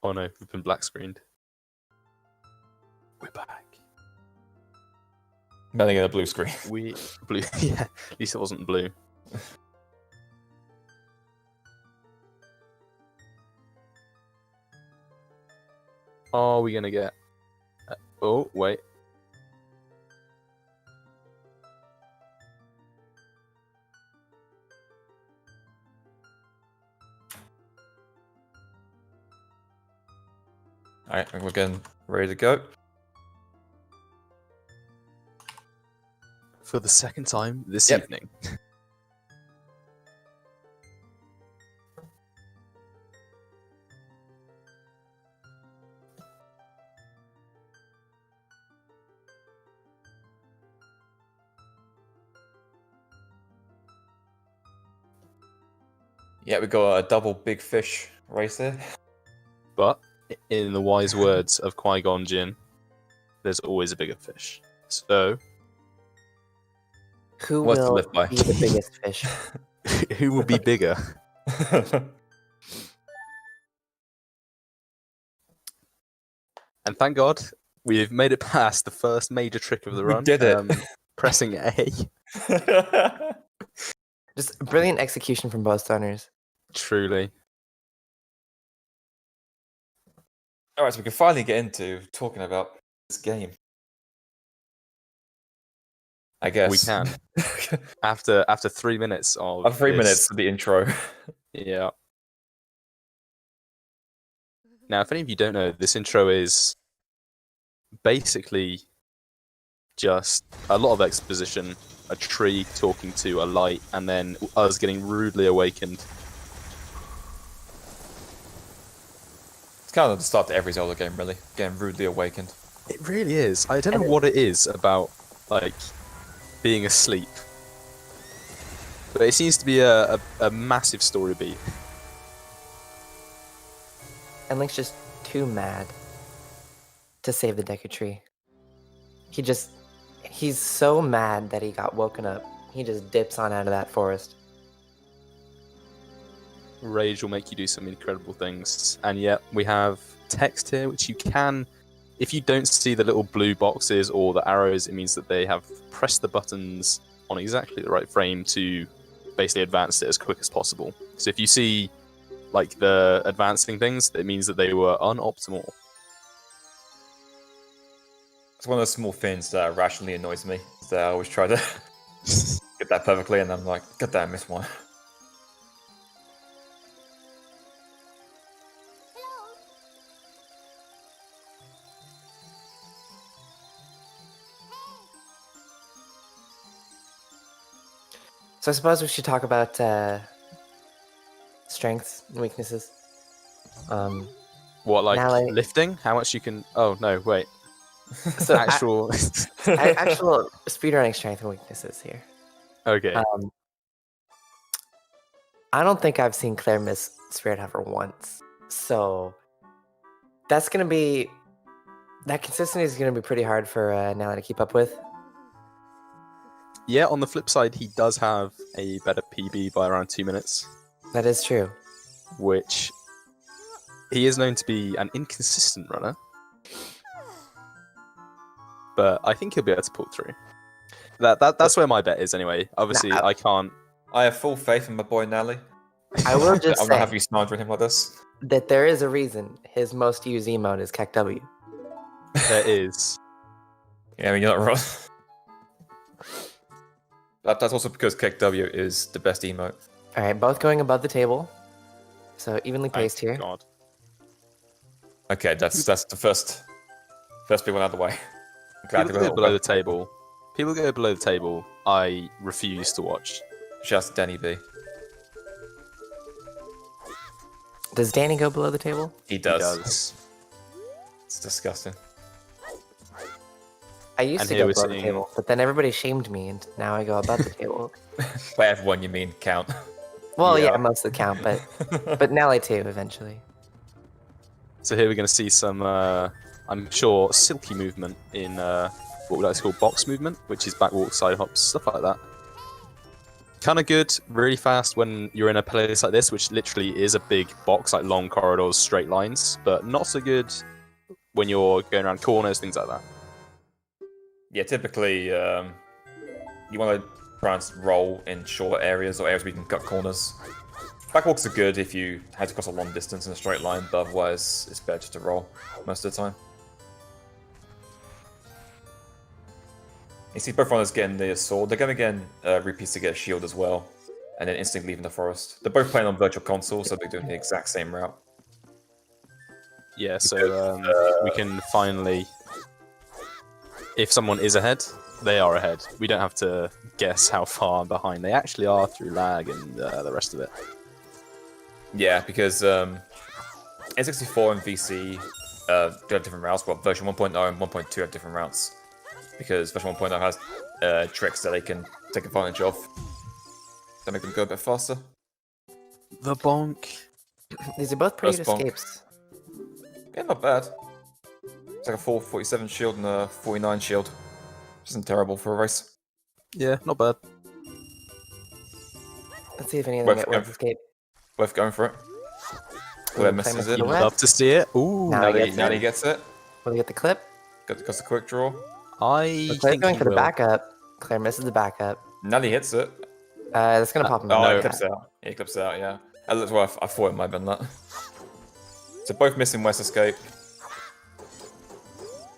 Oh no, we've been black screened. We're back. Then again, a blue screen. Blue. Yeah, at least it wasn't blue. Are we gonna get? Oh wait. Alright, we're getting ready to go. For the second time this evening. Yeah, we got a double big fish race here. But in the wise words of Qui-Gon Jinn, there's always a bigger fish. So, Who What's to will live by? be the biggest fish? who will be bigger? And thank God we've made it past the first major trick of the We run. did it. Pressing A. Just brilliant execution from both runners. Truly. Alright, so we can finally get into talking about this game. I guess. We can. After 3 minutes of After 3 this- minutes of the intro. Yeah. Now, if any of you don't know, this intro is basically just a lot of exposition, a tree talking to a light, and then us getting rudely awakened. It's kind of the start to every Zelda game, really. Getting rudely awakened. It really is. I don't know what it is about, like, being asleep. But it seems to be a massive story beat. And Link's just too mad to save the Deku Tree. He's so mad that he got woken up. He just dips on out of that forest. Rage will make you do some incredible things. And yet, we have text here, which you can... If you don't see the little blue boxes or the arrows, it means that they have pressed the buttons on exactly the right frame to basically advance it as quick as possible. So if you see, like, the advancing things, it means that they were unoptimal. It's one of those small things that rationally annoys me. That I always try to get that perfectly, and I'm like, God damn, I missed one. So I suppose we should talk about strengths and weaknesses. What, like, Nalle- lifting? How much you can... Oh, no, wait. So Actual... actual speedrunning strength and weaknesses here. Okay. I don't think I've seen Claire miss Spirit Hover once. So that's going to be... That consistency is going to be pretty hard for Nalle to keep up with. Yeah, on the flip side, he does have a better PB by around 2 minutes, That is true. which he is known to be an inconsistent runner. But I think he'll be able to pull through. That's where my bet is anyway. Obviously, I can't... I have full faith in my boy Nalle. I will just I'm not say have you slandering him like this. that there is a reason his most used emote is KEKW. There is. Yeah, I mean, you're not wrong. That's also because KEKW is the best emote. All right, both going above the table. So evenly paced here. God. Okay, that's the first big one out of the way. I'm glad People to go below the table. People go below the table. I refuse to watch. Just Danny B. Does Danny go below the table? He does. He does. It's disgusting. I used And to here go we're below the seeing- table, but then everybody shamed me, and now I go above the table. By everyone, you mean count. Well, yeah, Yeah. most of the count, but Nalle too, eventually. So here we're going to see some, I'm sure, silky movement in what we like to call box movement, which is backwalk, side hops, stuff like that. Kind of good, really fast when you're in a place like this, which literally is a big box, like long corridors, straight lines, but not so good when you're going around corners, things like that. Yeah, typically you want to try and roll in short areas or areas where you can cut corners. Backwalks are good if you had to cross a long distance in a straight line, but otherwise it's better just to roll most of the time. You see both runners getting the sword. They're going to get rupees to get a shield as well, and then instantly leaving the forest. They're both playing on virtual console, so they're doing the exact same route. Yeah, so we can finally... If someone is ahead, they are ahead. We don't have to guess how far behind they actually are through lag and the rest of it. Yeah, because N64 and VC do have different routes, but version 1.0 and 1.2 have different routes. Because version 1.0 has tricks that they can take advantage of that make them go a bit faster. The bonk. These are both pretty good Bonk. escapes. Yeah, not bad. It's like a 447 shield and a 49 shield. Which isn't terrible for a race. Yeah, not bad. Let's see if any of them Worth get going one escape. Worth going for it. Ooh, Where misses Claire it. misses You'd the love to see it. Ooh, Now he gets Now it. he gets it. Will he get the clip? Got the quick draw. I Claire's think going he for the will. backup. Claire misses the backup. Now he hits it. That's gonna pop him. Oh, back. he clips out. Yeah, he clips out, yeah. That's why I thought it might have been that. So both missing West Escape.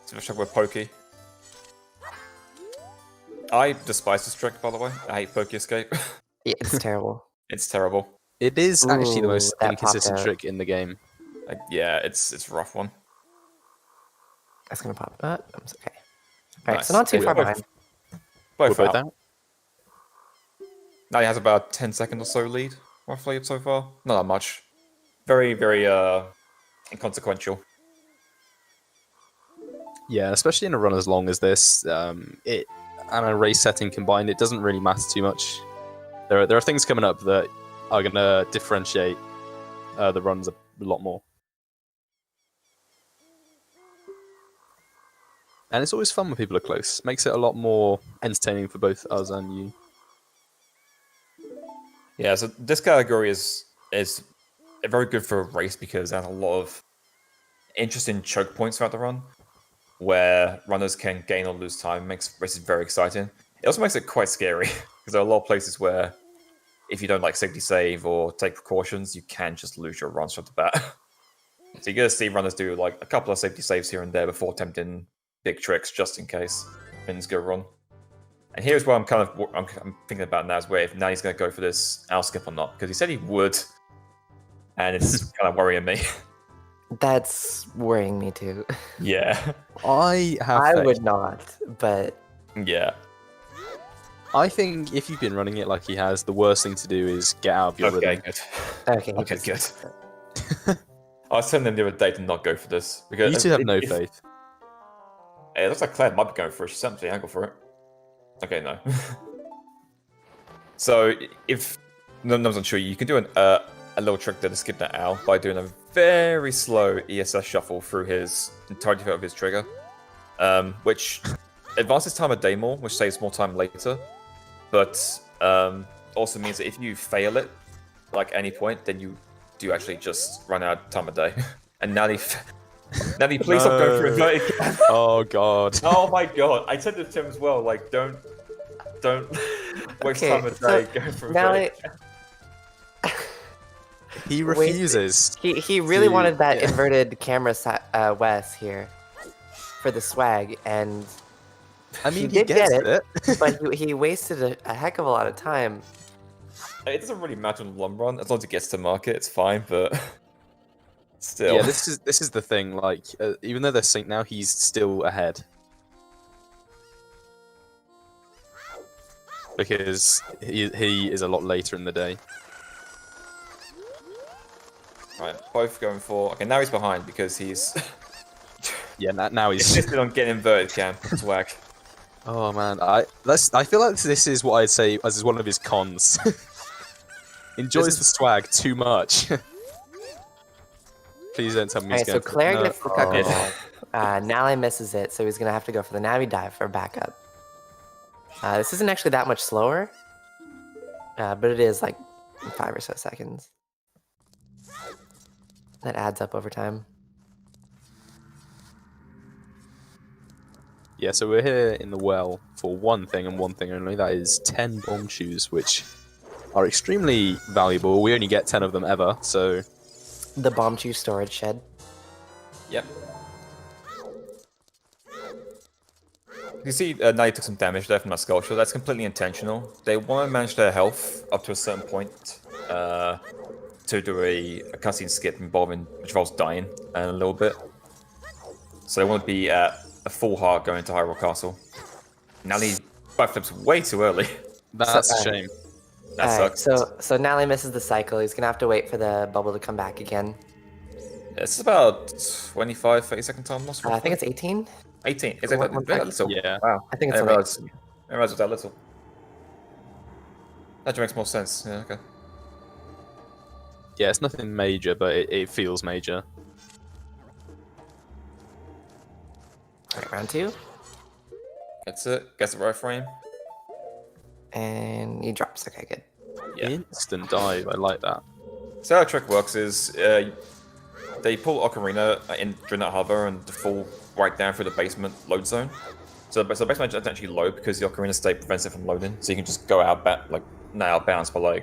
So let's check with Pokey. I despise this trick, by the way. I hate Pokey Escape. Yeah, it's terrible. It's terrible. It is actually the Ooh, most that inconsistent popped out. trick in the game. Like, yeah, it's a rough one. That's gonna pop up. It's okay. All right, Nice. so not too Yeah, far both- behind. Both We're out. both out. Now he has about 10 seconds or so lead, roughly, so far. Not that much. Very, very inconsequential. Yeah, especially in a run as long as this, it and a race setting combined, it doesn't really matter too much. There are things coming up that are going to differentiate the runs a lot more. And it's always fun when people are close. Makes it a lot more entertaining for both us and you. Yeah, so this category is very good for a race because it has a lot of interesting choke points throughout the run where runners can gain or lose time. It makes races very exciting. It also makes it quite scary because there are a lot of places where if you don't like safety save or take precautions, you can just lose your runs from the bat. So you're going to see runners do like a couple of safety saves here and there before attempting big tricks just in case things go wrong. And here's what I'm thinking about now is where if now he's going to go for this owl skip or not, because he said he would, and it's kind of worrying me. That's worrying me too. Yeah, I have I faith. would not, but yeah. I think if you've been running it like he has, the worst thing to do is get out of your Okay, rhythm. good. okay. Okay, good. I was telling them the other day to not go for this because You two have no faith. It looks like Claire might be going for it. She's empty. I'll go for it. Okay, no. So if no one's unsure, you can do a little trick to skip that owl by doing a very slow ESS shuffle through his entirety of his trigger, which advances time a day more, which saves more time later, but also means that if you fail it, like any point, then you do actually just run out of time a day. And Nally, please stop going through it again. Oh god. Oh my god! I said this to him as well. Like, don't waste Okay, time a so day going through now it. He refuses. He really to- wanted that yeah. inverted camera Wes here for the swag, and I mean, he he did gets get it. but he wasted a heck of a lot of time. It doesn't really matter in the long run as long as it gets to market. It's fine, but still. Yeah, this is the thing. Like, even though they're synced now, he's still ahead because he is a lot later in the day. Right, both going for. Okay, now he's behind because he's Yeah, now he's. insisted on getting inverted cam swag. Oh man, I feel like this is what I'd say as one of his cons. Enjoys the swag too much. Please don't tell me he's Alright, so going for Claire no. gets the cuckold. Nally misses it, so he's gonna have to go for the Navi dive for backup. This isn't actually that much slower. but it is like 5 or so seconds. That adds up over time. Yeah, so we're here in the well for one thing and one thing only. That is 10 bomb shoes, which are extremely valuable. We only get 10 of them ever, so... The bomb shoe storage shed. Yep. You see, now you took some damage there from that sculpture. That's completely intentional. They want to manage their health up to a certain point to do a cutscene skip which involves dying a little bit. So they want to be at a full heart going to Hyrule Castle. Nally backflips way too early. That's a shame. That sucks. So Nally misses the cycle. He's gonna have to wait for the bubble to come back again. It's about 25, 30 second time loss. I think it's 18. 18. Is it that little? Yeah. Wow. I think it's I realized it was that little. That makes more sense. Yeah, okay. Yeah, it's nothing major, but it feels major. Alright, round 2. Gets the right frame. And he drops. Okay, good. Yeah. Instant dive, I like that. So how the trick works is they pull Ocarina in during that hover and fall right down through the basement load zone. So the basement doesn't actually load because the Ocarina state prevents it from loading. So you can just go out out of bounds for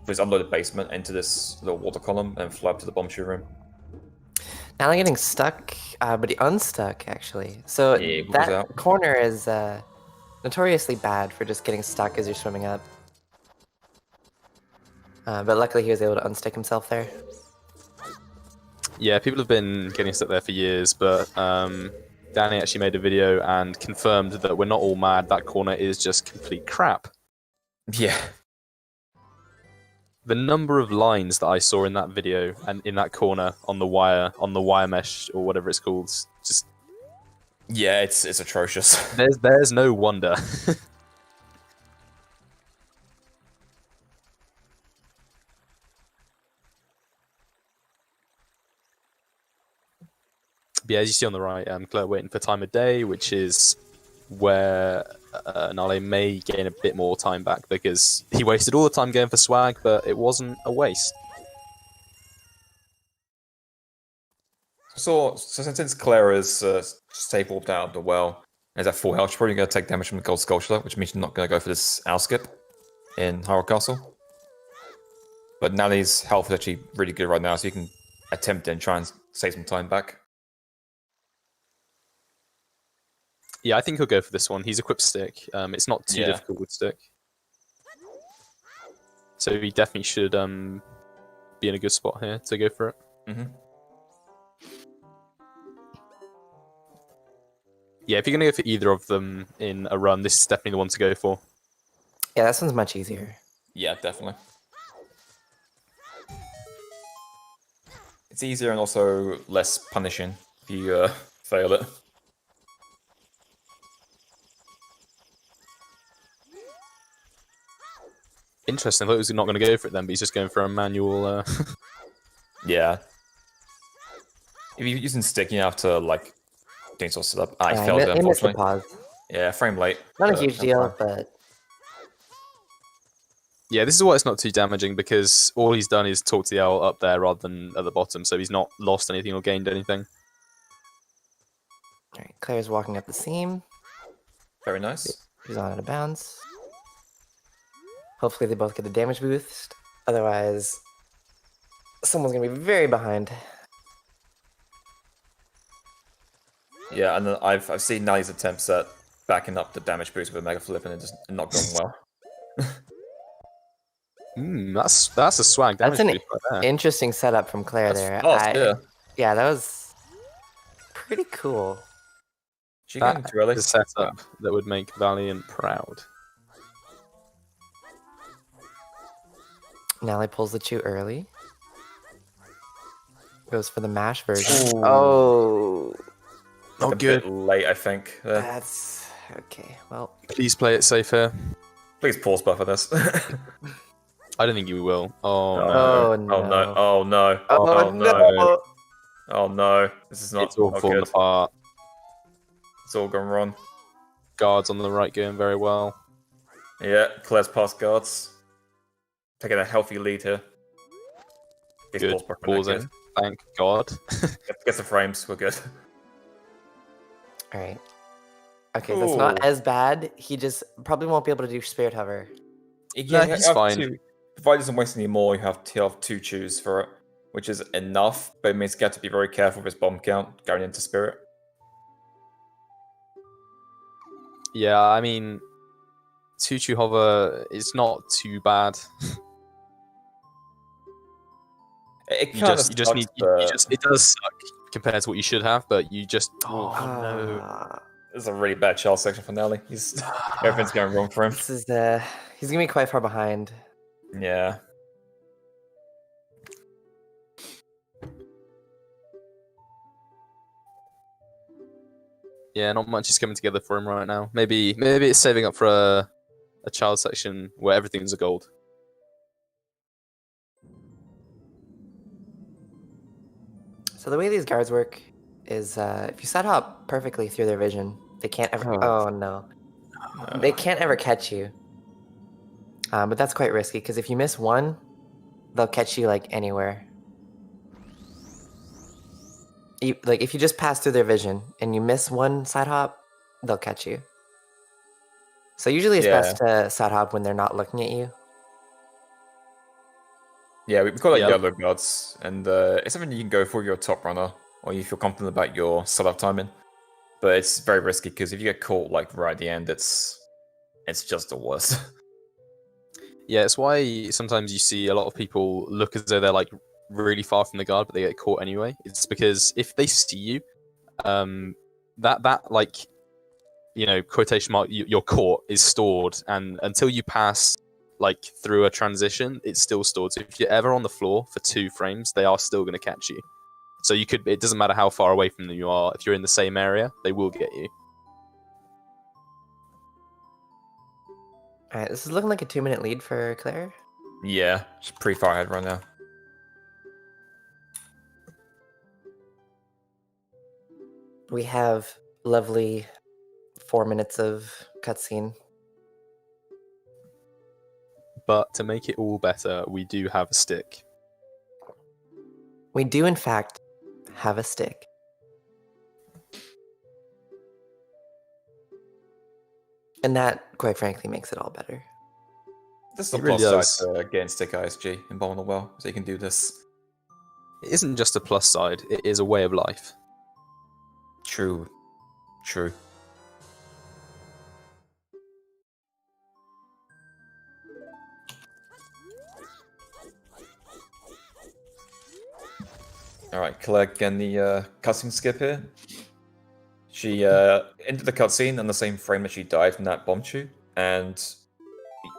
this unloaded basement into this little water column and fly up to the bomb shoe room. Nally getting stuck, but he unstuck actually. So Yeah, that out. corner is notoriously bad for just getting stuck as you're swimming up. But luckily he was able to unstick himself there. Yeah, people have been getting stuck there for years, but Danny actually made a video and confirmed that we're not all mad. That corner is just complete crap. Yeah. The number of lines that I saw in that video and in that corner on the wire mesh or whatever it's called, just Yeah, it's atrocious. there's no wonder. But yeah, as you see on the right, Claire waiting for time of day, which is where Nalle may gain a bit more time back because he wasted all the time going for swag, but it wasn't a waste. So since Claire is safe warped out of the well, and is at full health, she's probably going to take damage from the gold sculpture, which means she's not going to go for this owl skip in Hyrule Castle. But Nally's health is actually really good right now, so you can attempt it and try and save some time back. Yeah, I think he'll go for this one. He's equipped stick. It's not too difficult with stick. So he definitely should be in a good spot here to go for it. Mm-hmm. Yeah, if you're going to go for either of them in a run, this is definitely the one to go for. Yeah, this one's much easier. Yeah, definitely. It's easier and also less punishing if you fail it. Interesting. I thought he was not going to go for it then, but he's just going for a manual... Yeah. If you're using stick, you have to, doing sort of sit up. I failed it, He missed the unfortunately. pause. Yeah, frame late. Not a huge deal, but... Yeah, this is why it's not too damaging, because all he's done is talk to the owl up there rather than at the bottom, so he's not lost anything or gained anything. Alright, Claire's walking up the seam. Very nice. She's on out of bounds. Hopefully they both get a damage boost. Otherwise, someone's going to be very behind. Yeah, and then I've seen Nally's attempts at backing up the damage boost with a Mega Flip, and it just not going well. That's a swag damage That's an boost right there. interesting setup from Claire there. Yeah. Yeah, that was pretty cool. She getting too early. That's a setup that would make Valiant proud. Nally pulls the chew early. Goes for the mash version. Ooh. Oh, A bit late, I think. that's okay. Well, Please play it safe here. Please pause buffer this. I don't think you will. Oh, no. oh no. Oh no! Oh no! Oh, no. Oh no! This is not It's all falling good. apart. It's all gone wrong. Guards on the right going very well. Yeah, Claire's past guards. taking a healthy lead here. Gets Good. balls back on that Pausing. Thank God. kid. Gets the frames. We're good. All right. Okay, that's not Ooh. as bad. He just probably won't be able to do Spirit Hover. Yeah, he's you have fine. to- Provided he doesn't waste any more, you have to have 2 chews for it, which is enough, but it means you have to be very careful with his bomb count going into Spirit. Yeah, I mean, Tutu Hover is not too bad. It You kind of just need it does suck compared to what you should have, but you just no. Ah, This is a really bad child section for Nelly. Everything's going wrong for him. this is he's gonna be quite far behind. Yeah. Yeah, not much is coming together for him right now. Maybe it's saving up for a child section where everything's a gold. So the way these guards work is if you set up perfectly through their vision, they can't ever. Oh no, they can't ever catch you. But that's quite risky because if you miss one, they'll catch you like anywhere. Like if you just pass through their vision and you miss one side hop, they'll catch you. So usually it's best to side hop when they're not looking at you. Yeah, we call it Yep. yellow guards, and it's something you can go for your top runner, or you feel confident about your setup timing. But it's very risky because if you get caught like right at the end, it's just the worst. Yeah, it's why sometimes you see a lot of people look as though they're like really far from the guard, but they get caught anyway. It's because if they see you, that like, you know, quotation mark, your caught is stored, and until you pass like through a transition, it's still stored. So if you're ever on the floor for 2 frames, they are still going to catch you. So you could, it doesn't matter how far away from them you are. If you're in the same area, they will get you. All right, this is looking like a 2-minute lead for Claire. Yeah, it's pretty far ahead right now. We have lovely 4 minutes of cutscene. But to make it all better, we do have a stick. We do, in fact, have a stick. And that, quite frankly, makes it all better. This is the It really plus side does. to getting stick ISG in Bomb on the Well, so you can do this. It isn't just a plus side, it is a way of life. True. True. Alright, Claire getting the cutscene skip here. She entered the cutscene in the same frame that she died from that bomb shoot, and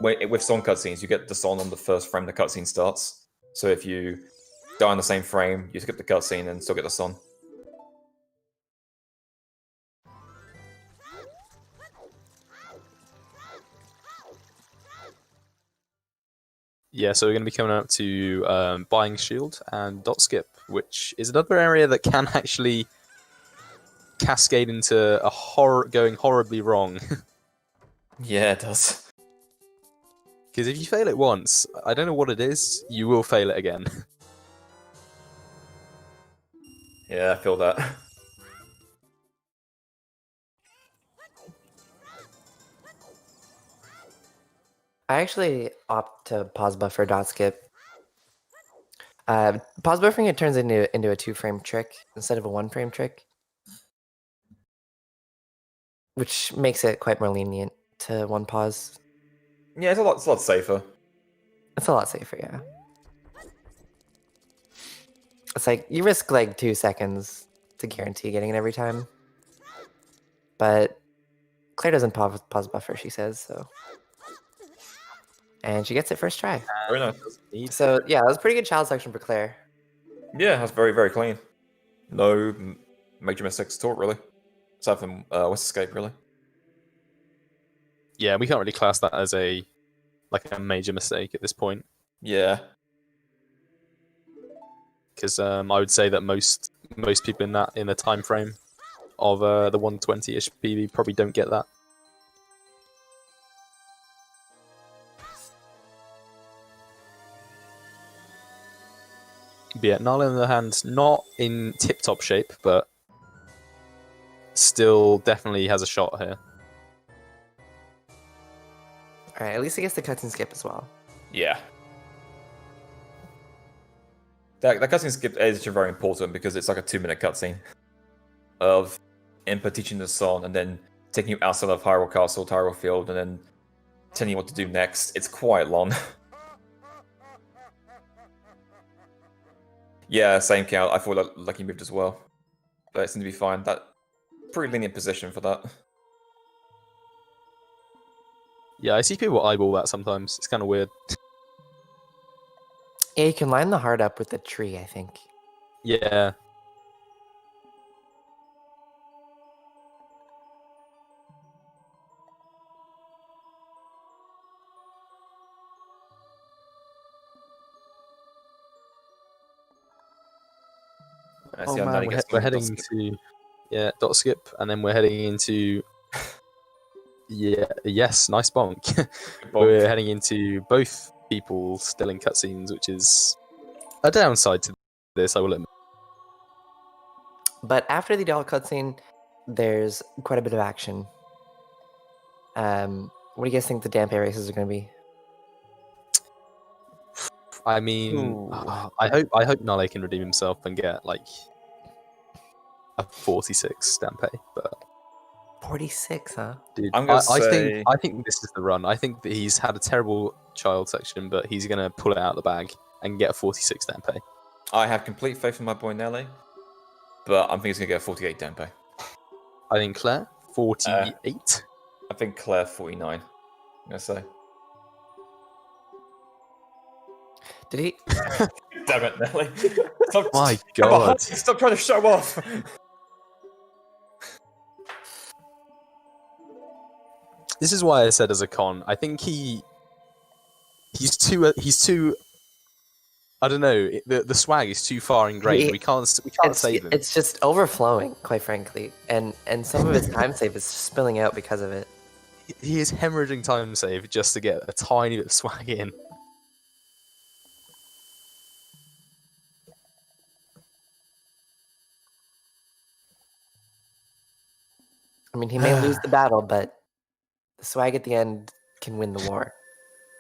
with song cutscenes, you get the song on the first frame the cutscene starts. So if you die in the same frame, you skip the cutscene and still get the song. Yeah, so we're going to be coming up to buying shield and dot skip, which is another area that can actually cascade into going horribly wrong. Yeah, it does. Because if you fail it once, I don't know what it is, you will fail it again. Yeah, I feel that. I actually opt to pause buffer dot skip. Pause buffering, it turns into a 2-frame trick instead of a 1-frame trick, which makes it quite more lenient to 1 pause. Yeah, it's a lot safer. It's a lot safer, yeah. It's like you risk like 2 seconds to guarantee getting it every time, but Claire doesn't pause buffer, she says, so. And she gets it first try. Very nice. So yeah, that was a pretty good child section for Claire. Yeah, that's very, very clean. No major mistakes at all, really. Aside from West Escape, really. Yeah, we can't really class that as a major mistake at this point. Yeah. Because I would say that most people in the time frame of the 120-ish PB probably don't get that. But yeah, Nala in the hand, not in tip-top shape, but still definitely has a shot here. Alright, at least he gets the cutscene skip as well. Yeah. That cutscene skip is very important because it's like a 2-minute cutscene of Impa teaching the song and then taking you outside of Hyrule Castle, Hyrule Field, and then telling you what to do next. It's quite long. Yeah, same count. I thought like he moved as well. But it seemed to be fine. That pretty lenient position for that. Yeah, I see people eyeball that sometimes. It's kind of weird. Yeah, you can line the heart up with the tree, I think. Yeah. I Oh see how man, Nani gets we're the dot heading skip. to dot skip, and then we're heading into yes, nice bonk. We're heading into both people still in cutscenes, which is a downside to this, I will admit. But after the doll cutscene, there's quite a bit of action. What do you guys think the Dampe races are going to be? I mean, I hope Nale can redeem himself and get like a 46 Stampe, but 46, huh? dude, I'm gonna say... I think this is the run. I think that he's had a terrible child section, but he's gonna pull it out of the bag and get a 46 Stampe. I have complete faith in my boy Nelly, but I'm thinking he's gonna get a 48 Dampe. I think Claire 48. I think Claire 49. I'm gonna say. Did he? Damn it, Nelly! Stop, My God! Stop trying to show off. This is why I said as a con, I think he's too. I don't know. The swag is too far ingrained. We can't save him. It's just overflowing, quite frankly, and some of his time save is spilling out because of it. He is hemorrhaging time save just to get a tiny bit of swag in. I mean, he may lose the battle, but the swag at the end can win the war.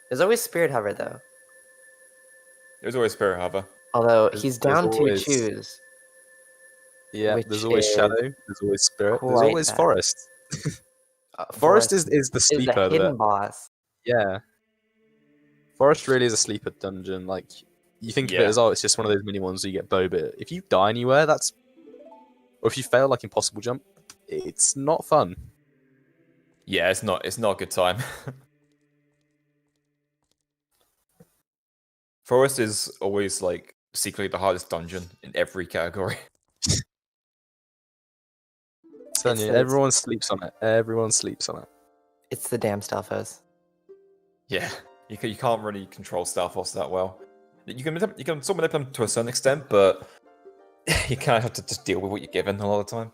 There's always Spirit Hover, though. There's always Spirit Hover. Although he's down to choose. Yeah, there's always Shadow. There's always Spirit. There's always bad. Forest. Forest is the sleeper. Is a hidden boss. Yeah. Forest really is a sleeper dungeon. Like, you think of it as, oh, it's just one of those mini ones where you get bow, but if you die anywhere, that's... Or if you fail, like Impossible Jump, it's not fun. Yeah, it's not a good time. Forest is always, like, secretly the hardest dungeon in every category. Everyone sleeps on it. Everyone sleeps on it. It's the damn Stelphos. Yeah, you can't really control Stelphos that well. You can sort of manipulate them to a certain extent, but you kind of have to just deal with what you're given a lot of the time.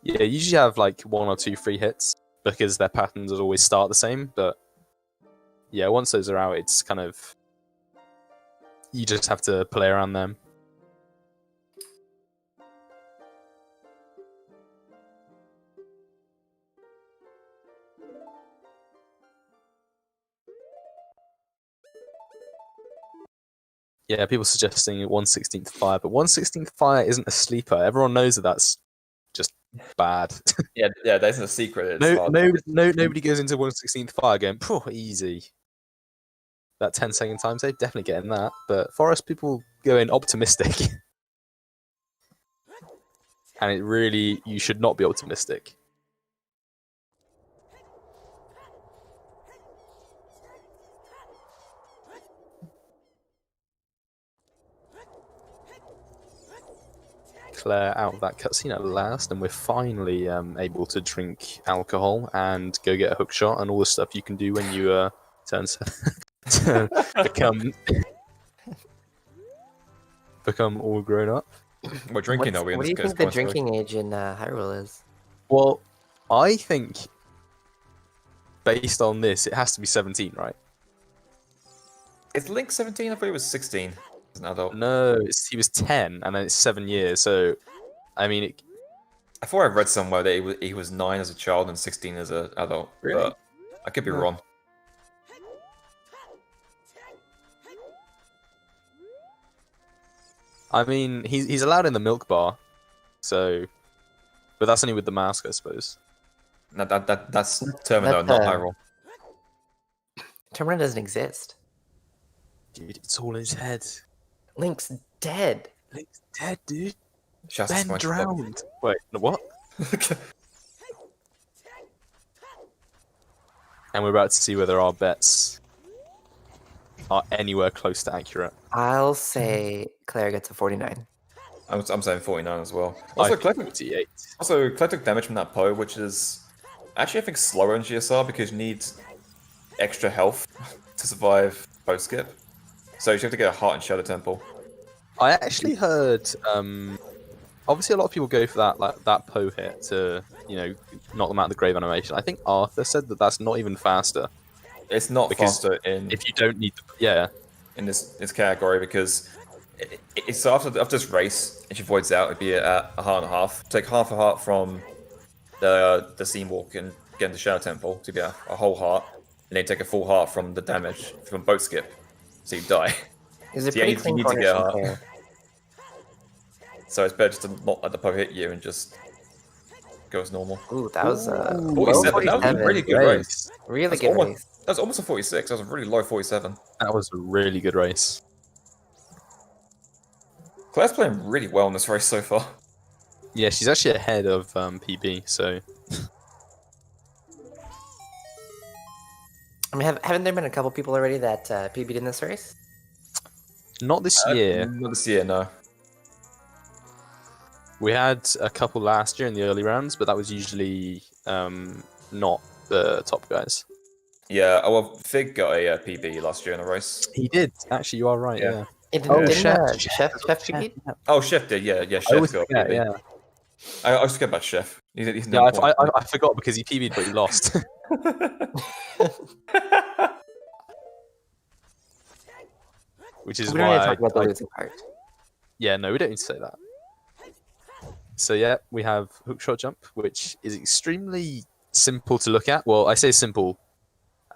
Yeah, you usually have like 1 or 2 free hits because their patterns always start the same, but yeah, once those are out, it's kind of... You just have to play around them. Yeah, people suggesting 1/16th fire, but 1/16th fire isn't a sleeper. Everyone knows that that's just bad. yeah, that isn't a secret. Nobody goes into 1/16th fire going, easy. That 10-second time save, definitely getting that. But Forest, people go in optimistic. And it really, you should not be optimistic. Claire out of that cutscene at last, and we're finally able to drink alcohol and go get a hook shot and all the stuff you can do when you to become all grown up. We're drinking, are we? What do you think the drinking age in Hyrule is? Well, I think based on this, it has to be 17, right? Is Link 17? I thought he was 16 as an adult. No, he was 10, and then it's 7 years. So, I mean, I thought I read somewhere that he was 9 as a child and 16 as an adult. Really? But I could be wrong. I mean, he's allowed in the milk bar, so, but that's only with the mask, I suppose. No, that's Terminal, not Hyrule. Terminal doesn't exist. Dude, it's all in his head. Link's dead. Link's dead, dude. Shouts to Ben SpongeBob. drowned. Wait, what? And we're about to see whether our bets are anywhere close to accurate. I'll say Claire gets a 49. I'm saying 49 as well. I Also, think Claire 48. took damage from that Poe, which is actually, I think, slower in GSR because you need extra health to survive Poe skip. So you have to get a Heart and Shadow Temple. I actually heard, obviously a lot of people go for that Poe hit to, knock them out of the grave animation. I think Arthur said that that's not even faster. It's not faster in if you don't need in this category because it's so after this race, if she voids out, it'd be at a heart and a half. Take half a heart from the Scene Walk and get into Shadow Temple to get a whole heart, and then take a full heart from the damage from Boat Skip, so you die. Is it So pretty you clean need to get a heart. corner? So it's better just to not let the Poe hit you and just go as normal. Ooh, that was a 47. That was a really good race. Really That's good almost, race. That was almost a 46. That was a really low 47. That was a really good race. Claire's playing really well in this race so far. Yeah, she's actually ahead of PB, so... I mean, haven't there been a couple people already that PB'd in this race? Not this year. Not this year, no. We had a couple last year in the early rounds, but that was usually not the top guys. Yeah, well, Fig got a PB last year in a race. He did. Actually, you are right, yeah. Chef PB'd? Oh, Chef did, yeah. Chef got a PB. Yeah. I always forget about Chef. He's I forgot because he PB'd, but he lost. Which is We don't need to why... talk about the losing part. Yeah, no, we don't need to say that. So yeah, we have hookshot jump, which is extremely simple to look at. Well, I say simple.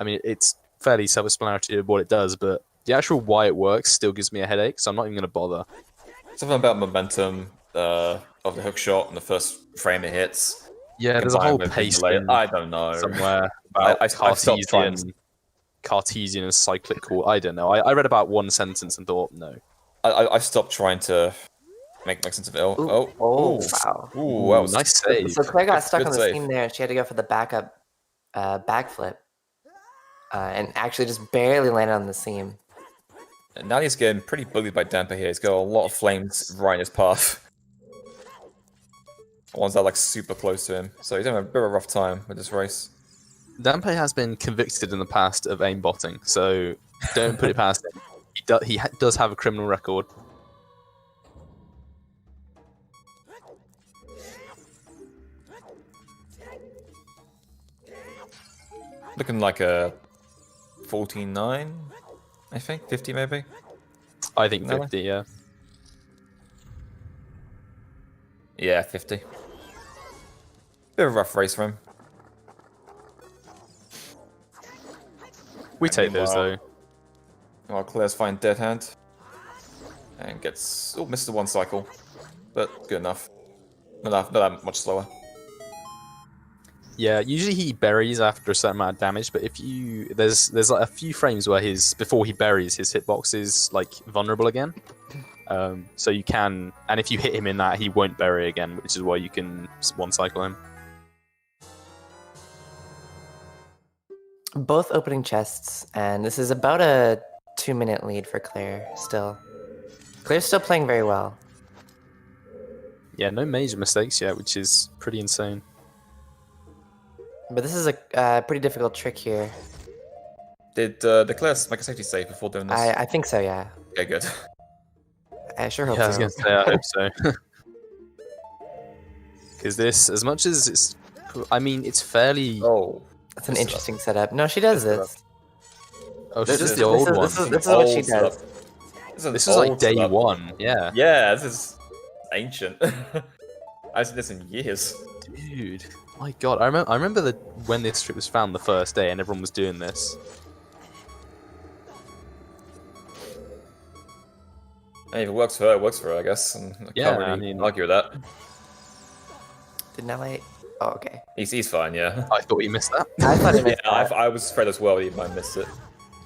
I mean, it's fairly self-explanatory of what it does, but the actual why it works still gives me a headache, so I'm not even going to bother. Something about momentum of the hookshot and the first frame it hits. Yeah, there's a whole pace thing I don't know. somewhere about Cartesian and cyclical. I don't know. I read about one sentence and thought, no. I've stopped trying to make sense of it. Wow. Ooh, that was nice save. So Claire got stuck Good on the save. seam there. She had to go for the backup backflip. And actually just barely landed on the seam. Now he's getting pretty bullied by Damper here. He's got a lot of flames right in his path. Ones that are like super close to him. So he's having a bit of a rough time with this race. Dampe has been convicted in the past of aimbotting, so don't put it past him. He does have a criminal record. Looking like a 49, I think. 50 maybe? I think No 50, yeah. Yeah, 50. Bit of a rough race for him. We take those, though. Well, Claire's fine dead hand. And gets... Oh, misses the one cycle. But good enough. Not that much slower. Yeah, usually he buries after a certain amount of damage, but if you... There's like a few frames where before he buries, his hitbox is, like, vulnerable again. So you can... And if you hit him in that, he won't bury again, which is why you can one-cycle him. Both opening chests, and this is about a 2-minute lead for Claire still. Claire's still playing very well. Yeah, no major mistakes yet, which is pretty insane. But this is a pretty difficult trick here. Did Claire make a safety save before doing this? I think so, yeah. Okay, good. I sure hope Yeah, I was so. going to say, I hope so. Because this, as much as it's... I mean, it's fairly... Oh. That's an interesting setup. No, she does this. Oh, This she's is the old one. this is what she Old does. stuff. This is like old day stuff. one. Yeah. Yeah, this is ancient. I haven't seen this in years. Dude, my God, I remember when this trick was found the first day and everyone was doing this. Hey, if it works for her, it works for her, I guess. And I Yeah, can't really I mean- argue with that. Did Nalle? Oh, okay. He's fine, yeah. I thought you missed that. I thought he Yeah, missed that. I was afraid as well he might miss it.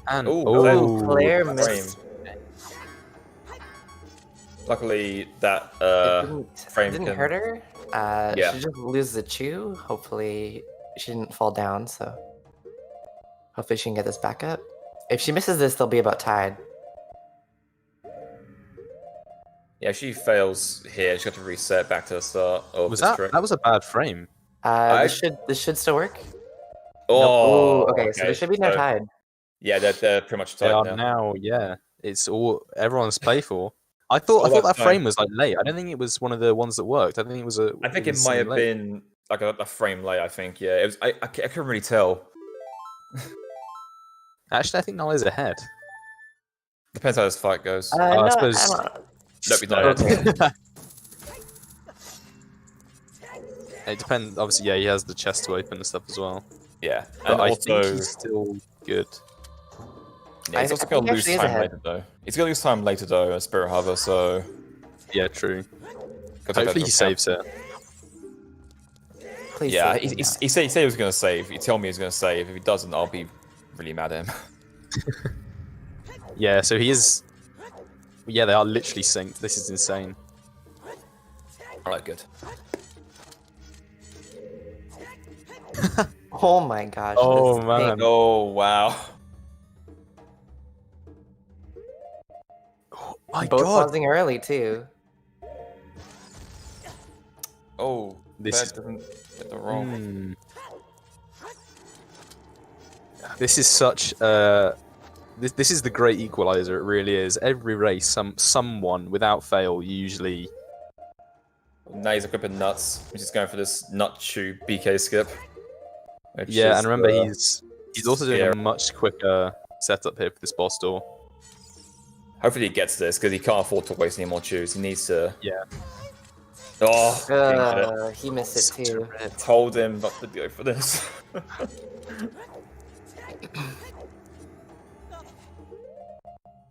And Ooh, oh, Claire frame. missed. Luckily, that frame It didn't can... hurt her. Yeah. She just loses the chew. Hopefully, she didn't fall down. So, hopefully, she can get this back up. If she misses this, they'll be about tied. Yeah, if she fails here, she's got to reset back to the start of was this that? trick. That was a bad frame. This should still work. Oh, Ooh, okay, so they should be now so- tied. Yeah, they're pretty much They tied are now. now. Yeah, it's all everyone's playful. I thought All that that frame time. was like late. I don't think it was one of the ones that worked. I think it was a. I think it was might have something late. been like a frame late, I think. Yeah, it was. I couldn't really tell. Actually, I think Nalle's ahead. Depends how this fight goes. I No, suppose- I don't- Nope, he's not ahead. Okay. It depends. Obviously, yeah, he has the chest to open and stuff as well. Yeah, But and I also, think he's still good. yeah, he's I also think going he to lose actually is time ahead. later though. He's going to lose time later though at Spirit Harbor, so Yeah, true. gotta take that Hopefully, into he saves it. Please Yeah, save he, me he, now. he said he was going to save. He told me he's going to save. If he doesn't, I'll be really mad at him. Yeah, so he is. Yeah, they are literally synced. This is insane. Alright, good. Oh my gosh. Oh, this man. thing. Oh wow. My Both God, pausing early too. Oh, This that is- doesn't get the roll. Hmm. This is such this is the great equalizer. It really is. Every race, someone without fail usually. Now he's equipping nuts. He's just going for this nut chew BK skip. which Yeah, is, and remember he's also doing scary. a much quicker setup here for this boss door. Hopefully he gets this because he can't afford to waste any more chews. He needs to. Yeah. Oh, didn't get it. He missed it Such a too. rip. Told him not to go for this.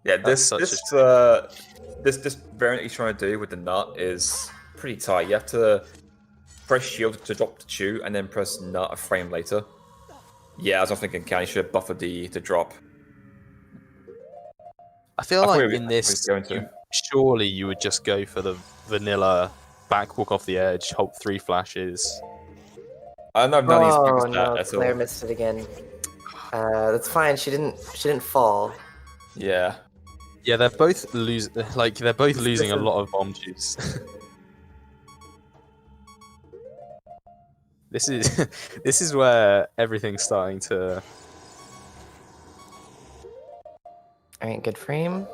Yeah, That's this variant he's trying to do with the nut is pretty tight. You have to press shield to drop the chew, and then press nut a frame later. Yeah, I was not thinking, Cal, you should have buffered the drop. I feel I thought like we- in I this, was going to. surely you would just go for the vanilla backwalk off the edge, hold 3 flashes. I don't know if none of these Oh figures no, that at Claire all. missed it again. That's fine. She didn't fall. Yeah. Yeah, they're both losing a is- lot of bomb juice. This is this is where everything's starting to. All right, good frame.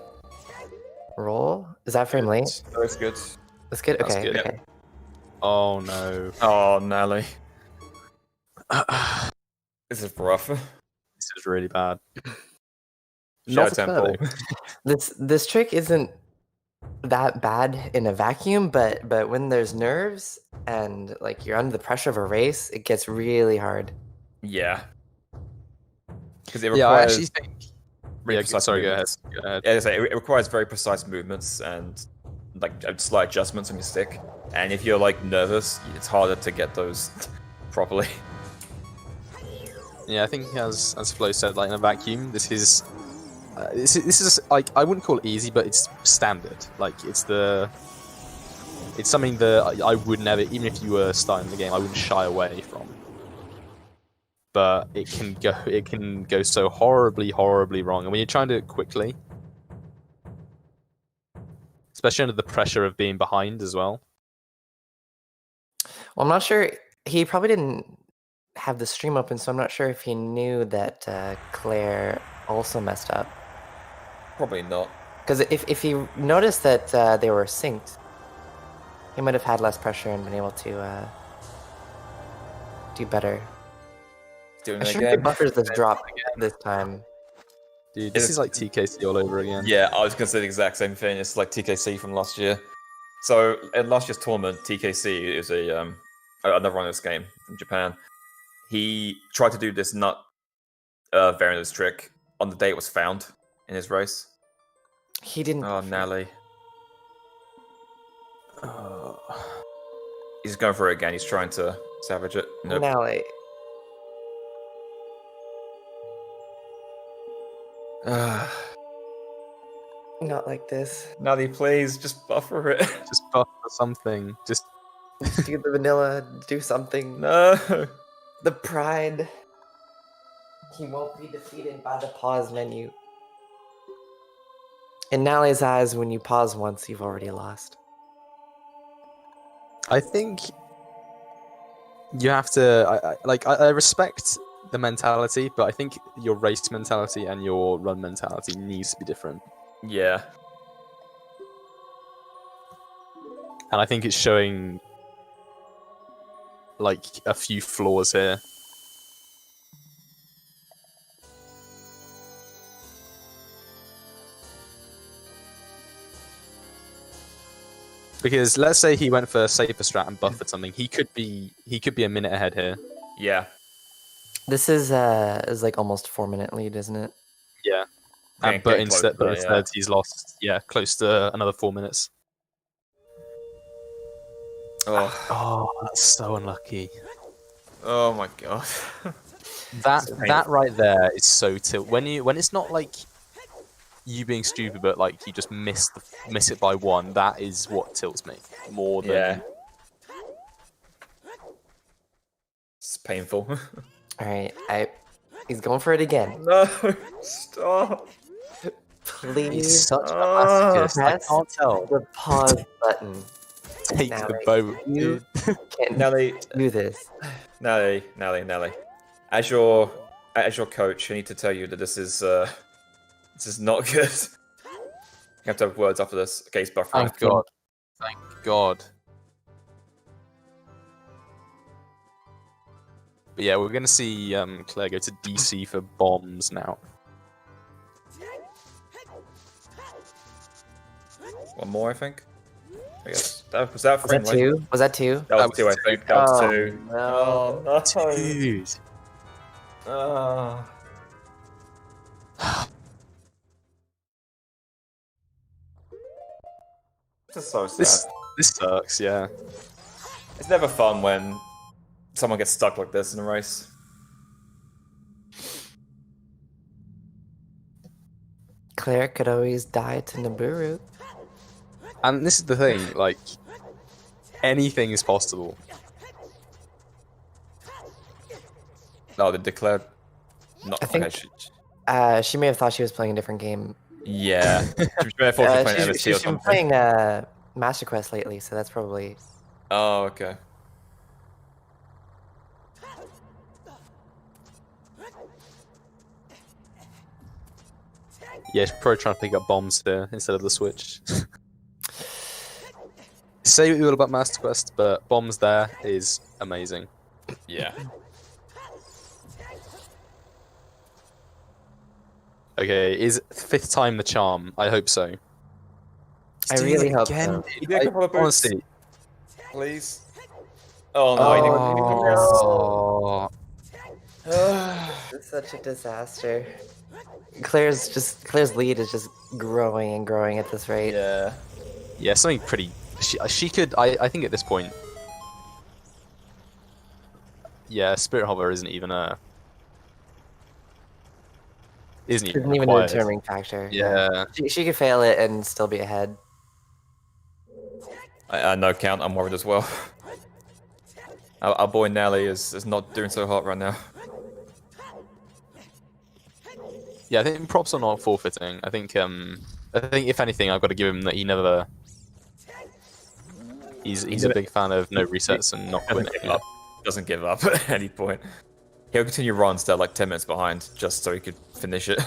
Roll. Is that frame late? That's good. That's good. That's Okay. good. Okay. Oh no. Oh, Nally. This This is rough. is really bad. Shadow Not fair, Temple. though. This trick isn't that bad in a vacuum, but when there's nerves and like you're under the pressure of a race, it gets really hard. Yeah. Because it requires Yeah, I actually think. very Yeah, precise sorry, go ahead. movements. Go ahead. Yeah, as I say, it requires very precise movements and like slight adjustments on your stick. And if you're like nervous, it's harder to get those properly. Yeah, I think as Flo said, like in a vacuum, this is like I wouldn't call it easy, but it's standard. Like it's something that I would never, even if you were starting the game, I wouldn't shy away from. But it can go so horribly wrong, and when you're trying to do it quickly, especially under the pressure of being behind as well. Well, I'm not sure. He probably didn't have the stream open, so I'm not sure if he knew that Claire also messed up. Probably not. Because if he noticed that they were synced, he might have had less pressure and been able to do better. Doing I'm it sure he again. buffers this drop this time. Dude, this is like TKC all over again. Yeah, I was going to say the exact same thing. It's like TKC from last year. So, in last year's tournament, TKC is another runner's game from Japan. He tried to do this nut variant of this trick on the day it was found in his race. He didn't. Oh, Nalle. He's going for it again. He's trying to savage it. Nope. Nalle. Not like this. Nalle, please, just buffer it. Just buffer something. Just Do the vanilla. Do something. No. The pride. He won't be defeated by the pause menu. In Nalle's eyes, when you pause once, you've already lost. I think you have to. I respect the mentality, but I think your race mentality and your run mentality needs to be different. Yeah. And I think it's showing like a few flaws here. Because let's say he went for a safer strat and buffered something, he could be a minute ahead here. Yeah. This is like almost 4-minute lead, isn't it? Yeah. But instead he's lost close to another 4 minutes. Oh, that's so unlucky. Oh my god. that right there is so tilt. When it's not like you being stupid, but like you just miss it by one. That is what tilts me more than. Yeah. It's painful. All right, he's going for it again. No, stop. Please. He's such a masochist. I can't tell. The pause button. Take the boat. You can Nalle, do this. Nalle. As your coach, I need to tell you that this is not good. You have to have words after this. Okay, he's buffering. Thank God. Thank God. But yeah, we're gonna see Claire go to DC for bombs now. One more, I think. I guess was that Was that two? Was that two? That was two, I think. That was Oh, two. no. Oh, no. Dude. This is so sad. This sucks, yeah. It's never fun when someone gets stuck like this in a race. Claire could always die to Nibiru. And this is the thing, like, anything is possible. No, they declared. Not. I think- Okay, She may have thought she was playing a different game. yeah. She may have thought she was playing MSC or She's been something. playing Master Quest lately, so that's probably. Oh, okay. Yeah, she's probably trying to pick up bombs here instead of the switch. Say what you will about Master Quest, but bombs there is amazing. Yeah. Okay, is 5th time the charm? I hope so. I really hope so. Give me a couple of boosts, Honestly. please. Oh no! I didn't It's such a disaster. Claire's lead is just growing and growing at this rate. Yeah. Yeah, something pretty. She could. I think at this point. Yeah, Spirit Hover isn't even a. Isn't even a required. determining factor. Yeah. She could fail it and still be ahead. No count. I'm worried as well. Our boy Nalle is not doing so hot right now. Yeah, I think props are not forfeiting. I think if anything, I've got to give him that he never. He's a big fan of no resets and not winning. Doesn't give up at any point. He'll continue runs that like 10 minutes behind just so he could finish it.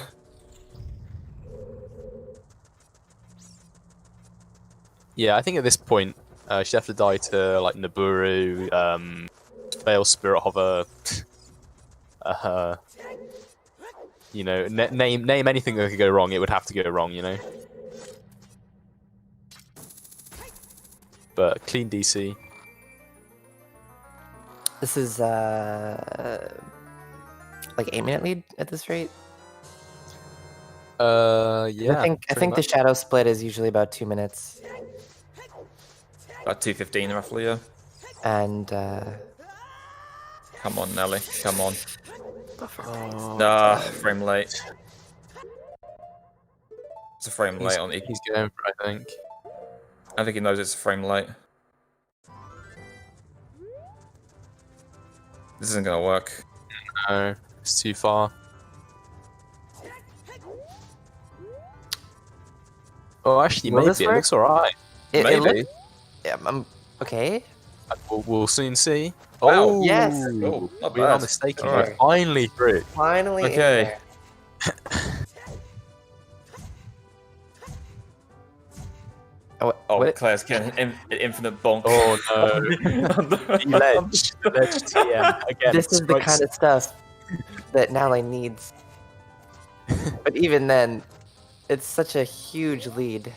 Yeah, I think at this point, she'd have to die to like Nibiru, fail Spirit Hover. You know, name anything that could go wrong. It would have to go wrong. You know. But clean DC. This is like 8-minute lead at this rate. Yeah. I think the shadow split is usually about 2 minutes. About 2:15 roughly, yeah. And come on, Nelly, come on. Frame late. It's a frame late on. He's going for it, I think. I think he knows it's a frame late. This isn't gonna work. No, it's too far. Oh, actually, Will maybe this it work? looks alright. Maybe. Yeah, okay. We'll soon see. Wow. Oh, Yes. Oh, not we are bad. mistaken. Alright. We're finally through. Finally. Okay. In there. Oh, what? Claire's getting an infinite bonk. Oh no. Ledge TM. Again, This is the kind of stuff that Nalle needs. But even then, it's such a huge lead.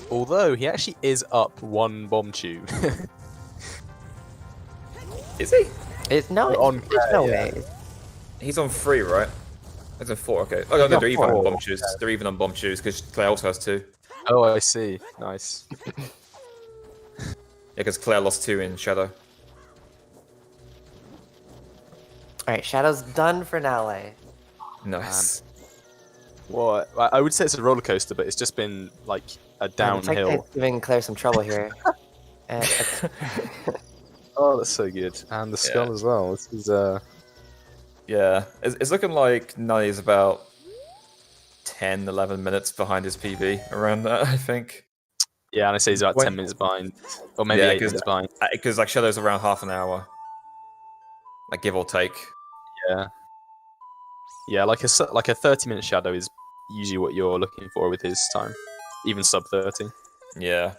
Although he actually is up one bomb tube. Is he? There's no yeah. way. He's on 3, right? He's on 4, okay. Oh, no, He's on they're even 4. on bomb shoes. They're even on bomb shoes because Claire also has 2. Oh, I see. Nice. Yeah, because Claire lost 2 in Shadow. Alright, Shadow's done for Nalle. Nice. What? I would say it's a roller coaster, but it's just been like a downhill. It's giving Claire some trouble here. Oh, that's so good. And the skull as well. This is Yeah, it's looking like Nalle is about 10, 11 minutes behind his PB, around that, I think. Yeah, and I say he's about 10 minutes behind. Or maybe 8 minutes behind. Because like Shadow's around half an hour. Like, give or take. Yeah. Yeah, like a 30-minute shadow is usually what you're looking for with his time. Even sub 30. Yeah.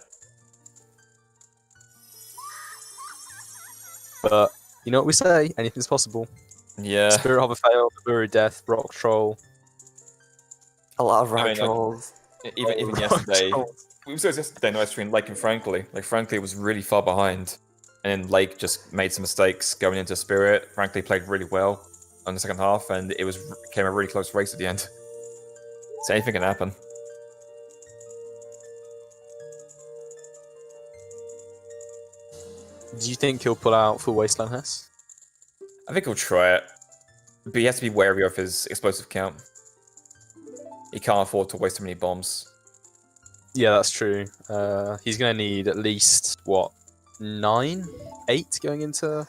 But you know what we say? Anything's possible. Yeah. Spirit Hover failed, Buru Death, Rock Troll. A lot of rock like, trolls. Even yesterday, we saw yesterday in live stream, Lake and Frankly. Like, Frankly was really far behind. And then Lake just made some mistakes going into Spirit. Frankly played really well on the second half, and it became a really close race at the end. So anything can happen. Do you think he'll pull out for Wasteland Hess? I think he'll try it. But he has to be wary of his explosive count. He can't afford to waste too many bombs. Yeah, that's true. He's going to need at least, what, 9? 8 going into...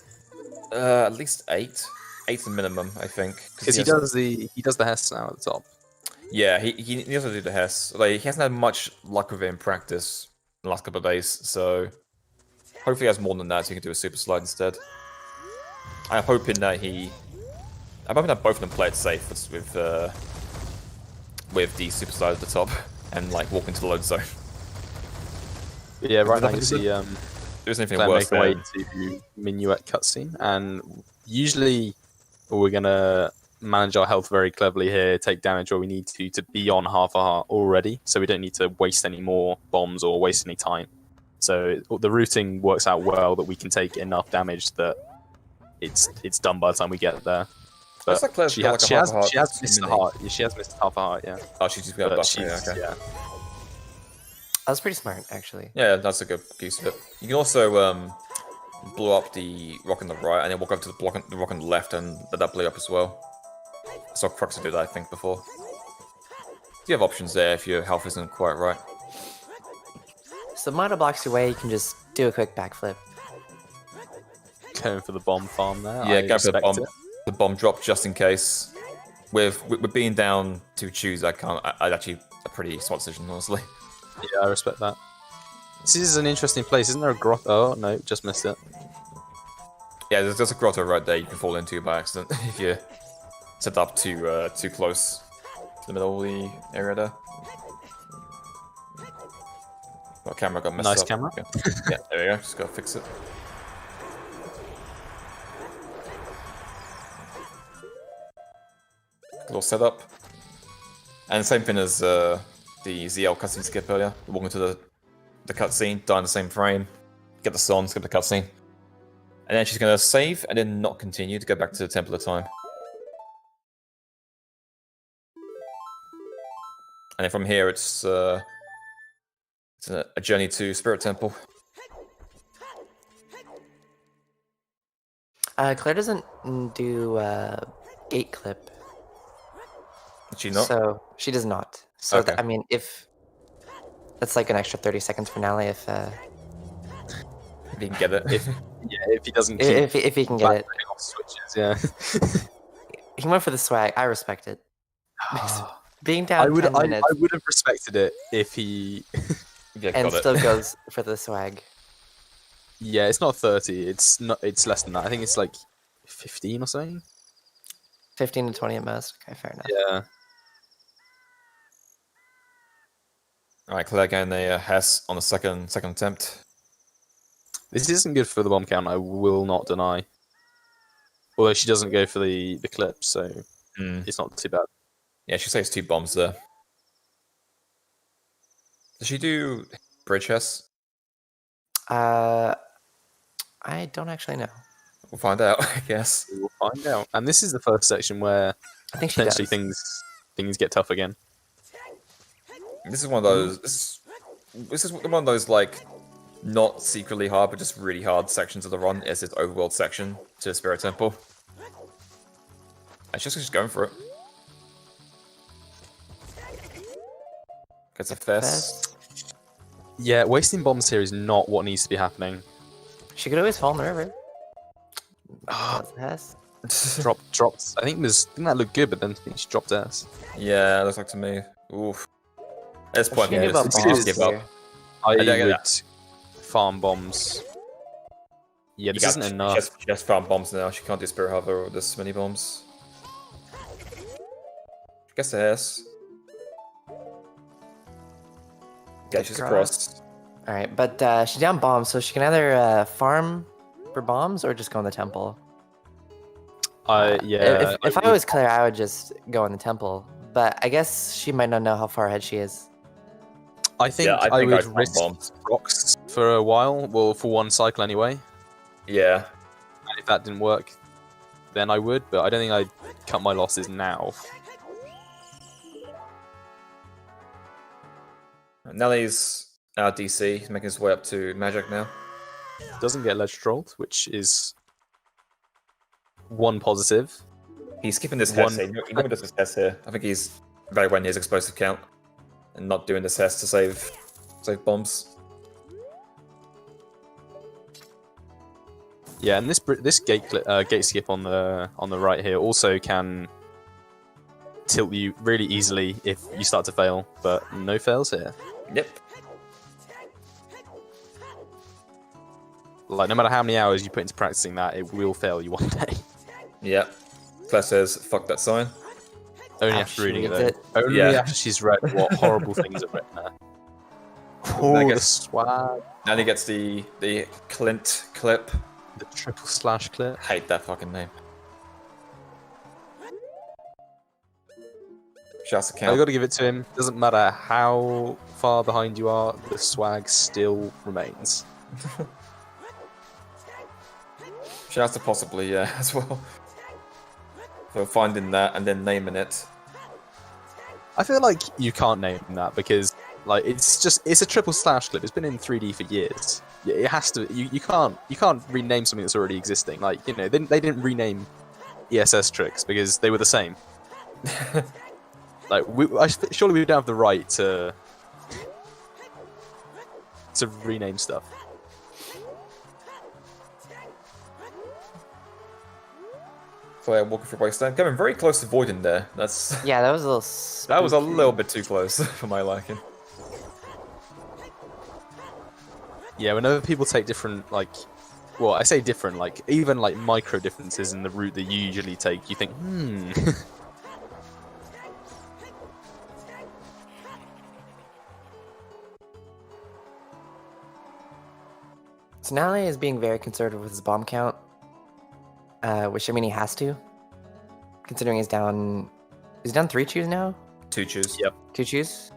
At least 8. 8's the minimum, I think. Because he does the Hess now at the top. Yeah, he needs to do the Hess. Like, he hasn't had much luck with it in practice in the last couple of days, so hopefully he has more than that so he can do a super slide instead. I'm hoping that both of them play it safe with the super slide at the top and like walk into the load zone. Yeah, right now you see There's anything Claire worse make way than to Minuet cutscene, and usually we're gonna manage our health very cleverly here, take damage where we need to be on half a heart already, so we don't need to waste any more bombs or waste any time. So the routing works out well that we can take enough damage that it's done by the time we get there. But like she has missed a heart. She has missed half a heart, yeah. Oh, she's just got a buff. Yeah, okay. Yeah. That was pretty smart, actually. Yeah, that's a good use of it. You can also blow up the rock on the right and then walk up to the rock on the left and let that blow up as well. I saw Crux do that, I think, before. You have options there if your health isn't quite right. So the Mata blocks your way, you can just do a quick backflip. Going for the bomb farm there. Yeah, go for the bomb drop just in case. With being down to choose, I'd actually a pretty smart decision, honestly. Yeah, I respect that. This is an interesting place. Isn't there a grotto? Oh, no, just missed it. Yeah, there's a grotto right there you can fall into by accident if you set up too close to the middle of the area there. Well, camera got messed up. Nice camera. Yeah, there we go. Just gotta fix it. little setup. And same thing as the ZL cutscene skip earlier. Walk into the cutscene, die in the same frame, get the song, skip the cutscene. And then she's going to save and then not continue to go back to the Temple of Time. And then from here, it's a journey to Spirit Temple. Claire doesn't do gate clip. Did she not? So she does not. So Okay. I mean, if that's like an extra 30 seconds for Nalle if If you can get it. If he doesn't keep if he can get it. off switches, yeah. He went for the swag. I respect it. Being down I would 10 minutes I would have respected it if he Yeah, and got still it. goes for the swag. Yeah, it's not 30, it's less than that. I think it's like 15 or something. 15 to 20 at most. Okay, fair enough. Yeah. Alright, Claire getting a Hess on the second attempt. This isn't good for the bomb count, I will not deny. Although she doesn't go for the clip, so it's not too bad. Yeah, she saves 2 bombs there. Does she do bridge Hess? I don't actually know. We'll find out, I guess. We will find out. And this is the first section where I think she potentially does. things get tough again. This is one of those. This is one of those like not secretly hard, but just really hard sections of the run. Is this overworld section to Spirit Temple? And she's just going for it. Gets a fest. Yeah, wasting bombs here is not what needs to be happening. She could always fall in the river. Yes. Dropped. I think that looked good, but then I think she dropped S. Yeah, looks like to me. Oof. At this point, She yeah, gave up it's bombs give up. here. I get would that. farm bombs. Yeah, this isn't enough. She has found bombs now. She can't do Spirit Hover or this many bombs. She gets the S. Yeah, she's across. Alright, but she's down bombs, so she can either farm for bombs or just go in the temple. Yeah. If I was Claire, I would just go in the temple. But I guess she might not know how far ahead she is. I think Yeah, I I think would I'd farm risk bombs. rocks for a while. Well, for one cycle anyway. Yeah. And if that didn't work, then I would. But I don't think I'd cut my losses now. Nalle's out of DC. He's making his way up to Magic now. Doesn't get ledge trolled, which is one positive. He's skipping this Hess here. He normally does this Hess here. I think he's very well near his explosive count. And not doing this Hess to save bombs. Yeah, and this gate skip on the right here also can tilt you really easily if you start to fail, but no fails here. Yep. Like, no matter how many hours you put into practicing that, it will fail you one day. Yep. Claire says, fuck that sign. Only after reading it, though. it. Only Yeah. after she's read what horrible things are written there. Oh, the swag. Now he gets the Clint clip. The triple slash clip. Hate that fucking name. Shouts to I count. gotta give it to him. Doesn't matter how far behind you are, the swag still remains. Shouts to possibly, yeah, as well. For finding that and then naming it. I feel like you can't name that because, like, it's a triple slash clip. It's been in 3D for years. It has to. You can't rename something that's already existing. Like, you know, they didn't rename ESS tricks because they were the same. Like, surely we don't have the right to rename stuff. Claire walking through wasteland, coming very close to voiding there. That's Yeah, that was a little. that was a spooky. little bit too close for my liking. Yeah, whenever people take different, like, well, I say different, like, even like micro differences in the route that you usually take, you think, So Nalle is being very conservative with his bomb count, which I mean he has to, considering he's down He's done 3 chews now? 2 chews. Yep. 2 chews?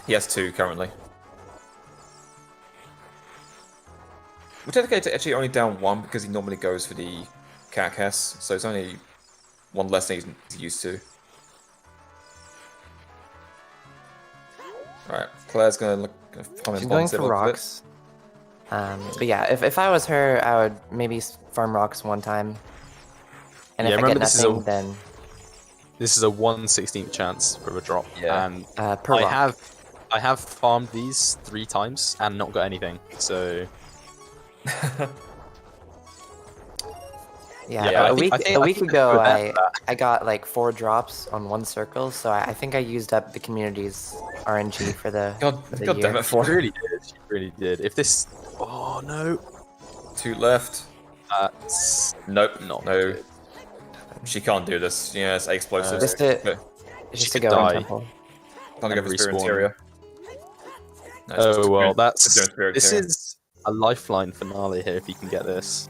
He has 2 currently. We're technically actually only down 1 because he normally goes for the Cat-Cass, so it's only 1 less than he's used to. Alright, Claire's gonna look. She's going for rocks. But yeah, if I was her, I would maybe farm rocks 1 time. And if I get nothing, then... This is a 1/16th chance for a drop. Yeah. And per rock. I have farmed these 3 times and not got anything, so... Yeah, a week ago, I got like 4 drops on 1 circle, so I think I used up the community's RNG for the God year. damn it, 4. She really did. She really did. If this... Oh, no. 2 left. Nope. Not no. good. She can't do this. Yeah, it's explosives. Just to go die. in temple. Can't go for Spirit respawn. Interior. No, Oh, well, it's doing Spirit this Interior. is a lifeline finale here if you can get this.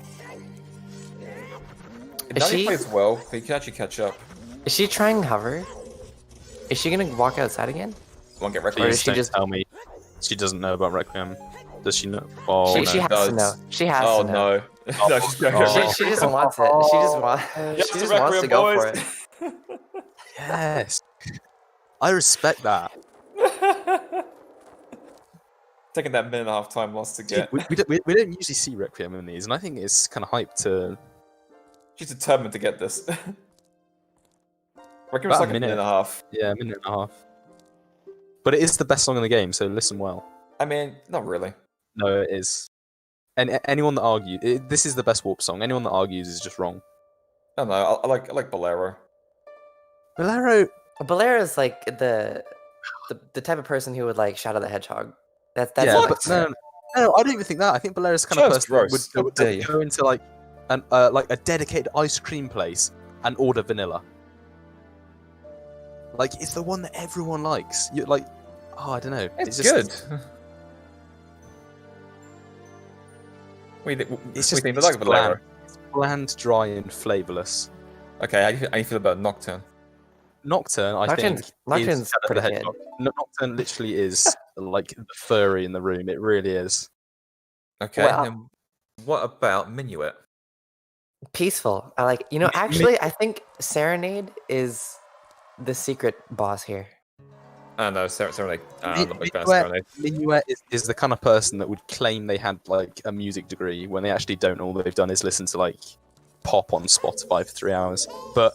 Now he plays well, but he can actually catch up. Is she trying hover? Is she gonna walk outside again? Won't get Or Requiem. does she just... tell me. She doesn't know about Requiem. Does she know? Oh, she has to know. She has Oh to know. no. No, she's going She just wants it. She just wants to go for it. Yes. I respect that. Taking that 1.5 time loss to get. We don't usually see Requiem in these, and I think it's kind of hype to... She's determined to get this. Requiem's like a 1.5. Yeah, 1.5 minutes. But it is the best song in the game, so listen well. I mean, not really. No, it is. And anyone that argues... This is the best Warp song. Anyone that argues is just wrong. I don't know, I like Bolero. Bolero... Bolero is like the type of person who would like Shadow the Hedgehog. That's yeah, like, but no, I don't even think that. I think Bolera's the kind of person that would go into like a dedicated ice cream place and order vanilla. Like it's the one that everyone likes. You like, oh, I don't know. It's just good. It's just think like Bolero. It's bland, dry, and flavorless. Okay, how do you feel about Nocturne? Nocturne, I think, Nocturne's is pretty the good. hedgehog. Nocturne literally is like the furry in the room. It really is. Okay, and what about Minuet? Peaceful. I like. Actually, I think Serenade is the secret boss here. I no, Serenade. I'm not a big fan of Serenade. Minuet is the kind of person that would claim they had like a music degree when they actually don't. All they've done is listen to like pop on Spotify for 3 hours. But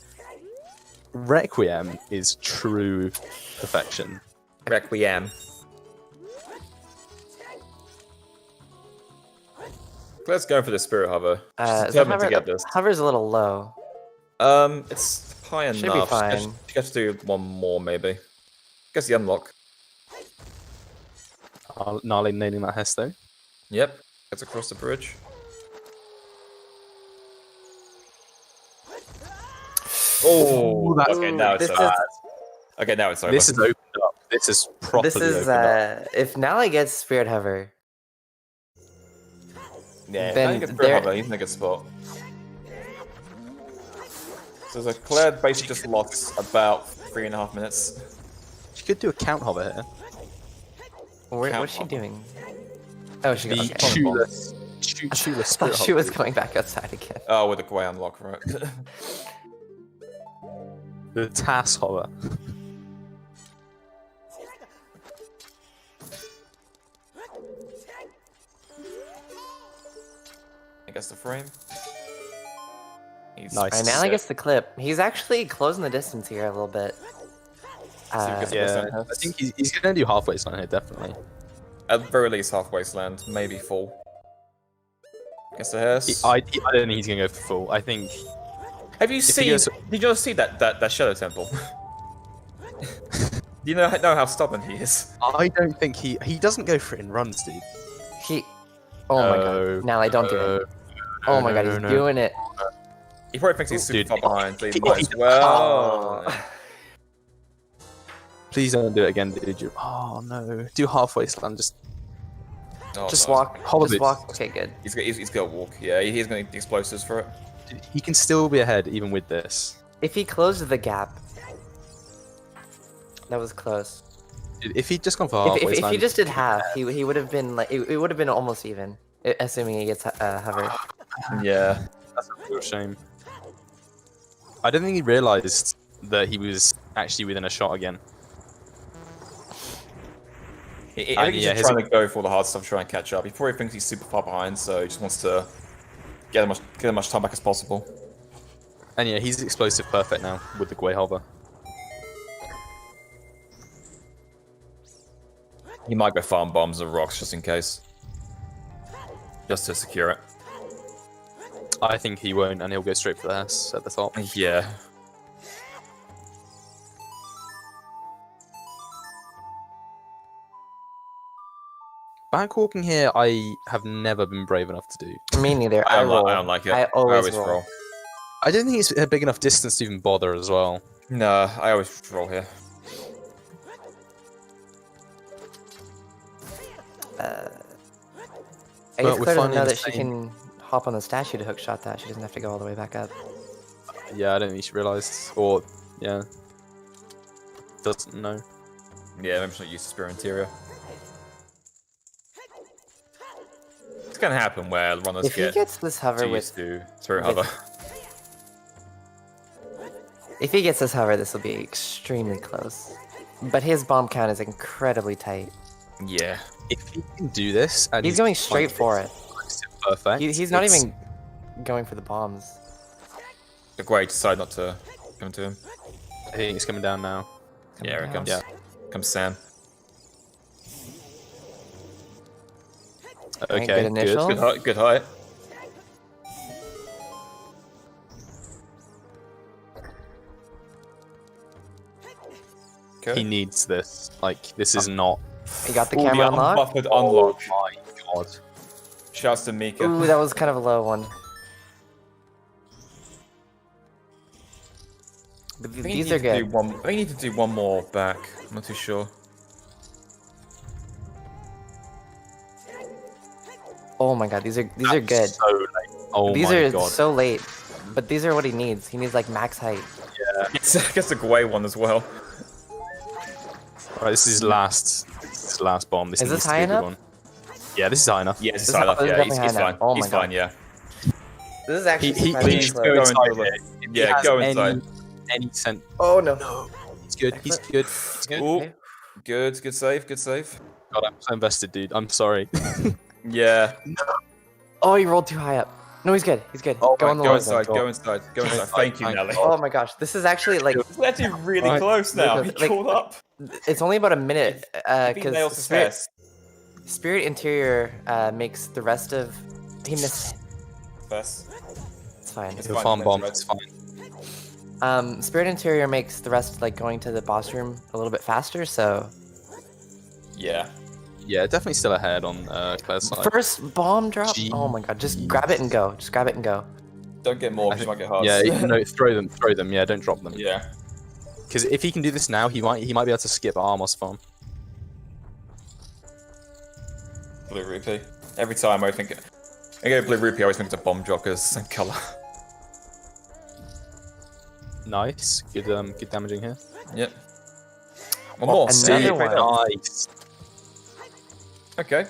Requiem is true perfection. Requiem. Let's go for the Spirit Hover. She's determined to get this. Hover's a little low. It's high enough. Should be fine. She has to do 1 more, maybe. Guess the unlock. Gnarly nailing that Hesto. Yep. Gets across the bridge. Oh, okay, now it's so bad. Okay, now it's over. This is opened up. This is properly opened up. If Nalle gets Spirit Hover... Yeah, then he gets Spirit Hover, he's in a good spot. So Claire basically just lost about 3.5 minutes. She could do a count hover here. What's she doing? Oh, she got shoeless I thought she was going back outside again. Oh, with the Gwei unlock, right? The TAS hover. I guess the frame. Nice. Alright, Nalle gets the clip. He's actually closing the distance here a little bit. Yeah, I think he's going to do halfway stand here, definitely. At the very least, halfway slant, maybe full. Guess the Hess. I don't think he's going to go for full. I think... Have you seen... Did you see that Shadow Temple? Do you know how stubborn he is? I don't think he doesn't go for it in runs, dude. Oh my god. Nalle, don't do it. Oh my god, he's doing it. He probably thinks he's super far behind, so he might as Oh. well. Please don't do it again, dude. Oh no. Do halfway slam, just walk. Hover Just walk. Okay, good. He's got to walk. Yeah, he's going to need the explosives for it. He can still be ahead even with this. If he closed the gap, that was close. If he'd just gone for halfway, If he just did half, he would have been like it would have been almost even, assuming he gets hover. Yeah. That's a real shame. I don't think he realised that he was actually within a shot again. I think he's yeah, just trying to go for all the hard stuff, trying to catch up. He probably thinks he's super far behind, so he just wants to get as much time back as possible. And yeah, he's explosive perfect now with the Gwei hover. He might go farm bombs or rocks just in case. Just to secure it. I think he won't, and he'll go straight for the S at the top. Yeah. Backwalking here, I have never been brave enough to do. Me neither. I roll. don't like it. I always roll. I don't think it's a big enough distance to even bother as well. No, I always roll here. I Well, guess we're Claire doesn't finally know in that the she same- can hop on the statue to hook shot that. She doesn't have to go all the way back up. Yeah, I don't think she realised, or yeah, doesn't know. Yeah, maybe she's not used to Spirit Interior. It's gonna happen where runners If he get gets this hover too with, used to Spirit with- Hover. if he gets this hover, this will be extremely close. But his bomb count is incredibly tight. Yeah. If he can do this, and He's going straight for it. perfect. He's not it's- even going for the bombs. The Gwei decide not to come to him. I think it's coming down now. Coming Yeah, here it down. comes. Yeah. Comes Sam. Alright, Okay, good good. initial. Good height. Good height. He Okay. needs this. Like, this is not. He got the Ooh, camera the unlocked. unbuffered unlock. Oh my god. Shouts to Mika. Ooh, that was kind of a low one. But I think these you are need to do good. one- I think you need to do one more back. I'm not too sure. Oh my god, these are good. So late. Oh These my are god. so late. But these are what he needs. He needs like max height. Gets the Gwei one as well. Right, this is his last. This last bomb. This Is needs this to be high a good enough? one. Yeah, this is high enough. Yeah, it's This high is enough. Yeah, definitely he's high fine. enough. Oh He's my fine. God. Yeah. This is actually He surprisingly needs to close. go Go inside inside. here. If he Yeah, has go inside. Any sense. Oh no. He's good. He's good. He's good. Ooh, good. Good save. Good save. God, I'm so invested, dude. I'm sorry. Yeah. Oh, he rolled too high up. No, he's good. He's good. Oh Go my on the Go low inside. zone. Go inside. Go inside. Thank you, Thank Nelly. Oh my gosh, this is actually like It's actually really Right. close now. He Like- caught up. it's only about a minute If he nails because his Spirit, best. Spirit Interior makes the rest of he missed. Best. It's fine. It's The fine, farm that's bomb. right. It's fine. Spirit Interior makes the rest like going to the boss room a little bit faster. So Yeah. Yeah, definitely still ahead on Claire's side. first bomb drop. Gee. Oh my god, just grab it and go. Just grab it and go. Don't get more because you might get hard. Yeah, no, throw them. Throw them. Yeah, don't drop them. Yeah. Because if he can do this now, he might be able to skip Armos farm. Blue rupee. Every time I think I go blue rupee, I always think it's a bomb drop because same color. Nice. Good damaging here. Yep. One more. Another See? one. Nice. Okay.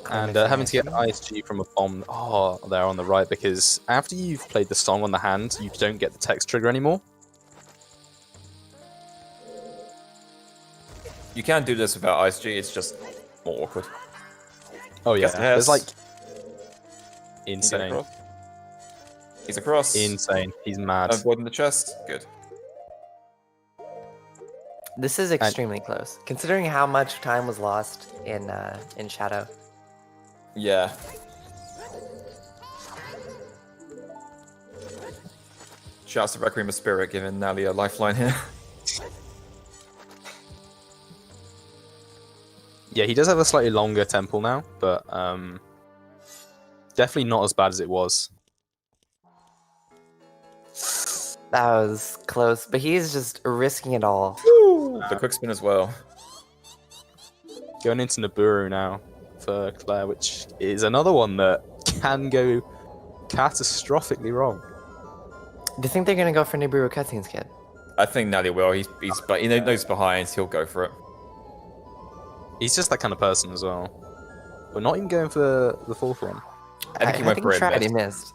And having to get an ISG from a bomb, there on the right, because after you've played the song on the hand, you don't get the text trigger anymore. You can do this without ISG, it's just more awkward. Oh yeah, Guess it has. there's like Can you get insane, across? He's across. insane. He's mad. Avoiding the chest. Good. This is extremely close, considering how much time was lost in Shadow. Yeah. Shouts to Requiem of Spirit giving Nally a lifeline here. Yeah, he does have a slightly longer temple now, but definitely not as bad as it was. That was close, but he's just risking it all. The quick spin as well. Going into Nibiru now for Claire, which is another one that can go catastrophically wrong. Do you think they're gonna go for Nibiru cutscenes, kid? I think Nalle will. But he knows behind. He'll go for it. He's just that kind of person as well. We're not even going for the fourth one. I think he went for it. Tried, he missed.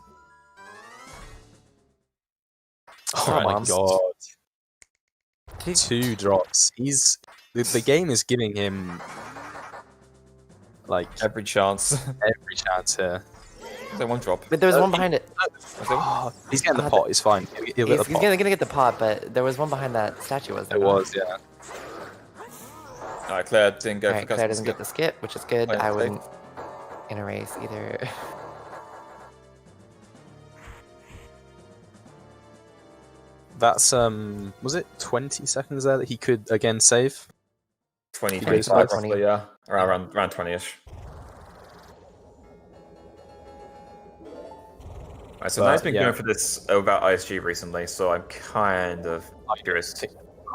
Oh my god. 2 drops. The game is giving him like Every chance. every chance here. So 1 drop. But there was one behind it. Oh, he's getting the pot. It's fine. He'll get the He's pot. gonna get the pot, but there was one behind that statue. Was there? It was, yeah. Alright, Claire didn't go Alright, for Claire custom doesn't get skip. the skip, which is good. Claire I mistake. wouldn't in a race either. That's was it 20 seconds there that he could again save? 20, 25, 25 20. roughly, yeah. Around 20-ish. Alright, so Nalle's been yeah. going for this about ISG recently, so I'm kind of curious.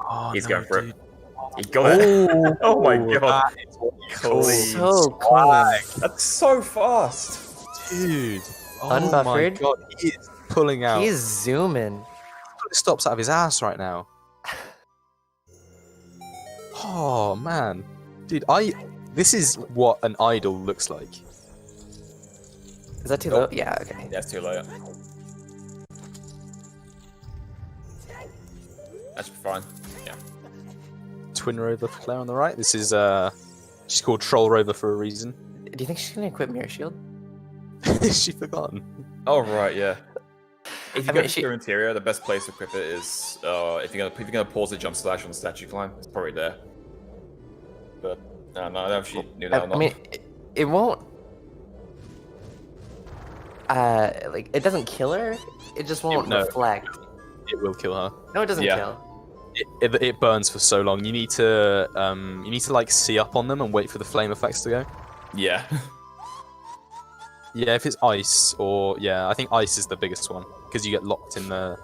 Oh, He's no, going for dude. it. He got it. Oh my god. That is what you call Clean. So clean. That's so fast. dude. Oh my Unbuffered. god, he is pulling out. He's zooming. Stops out of his ass right now. Oh man, dude, this is what an idol looks like. Is that too Nope. low? Yeah, okay. That's too low. That should be fine. Yeah. Twin Rover for Claire on the right. This is she's called Troll Rover for a reason. Do you think she's gonna equip Mirror Shield? Is she forgotten? Oh right, yeah. If you I go mean, to your interior, the best place to equip it is if you're gonna pause the jump slash on the statue climb, it's probably there. But I don't know if she knew that or not. I mean, it won't. Like it doesn't kill her. It just won't no. reflect. It will kill her. No, it doesn't Yeah. kill. It burns for so long. You need to like see up on them and wait for the flame effects to go. Yeah. Yeah, if it's ice or I think ice is the biggest one because you get locked in the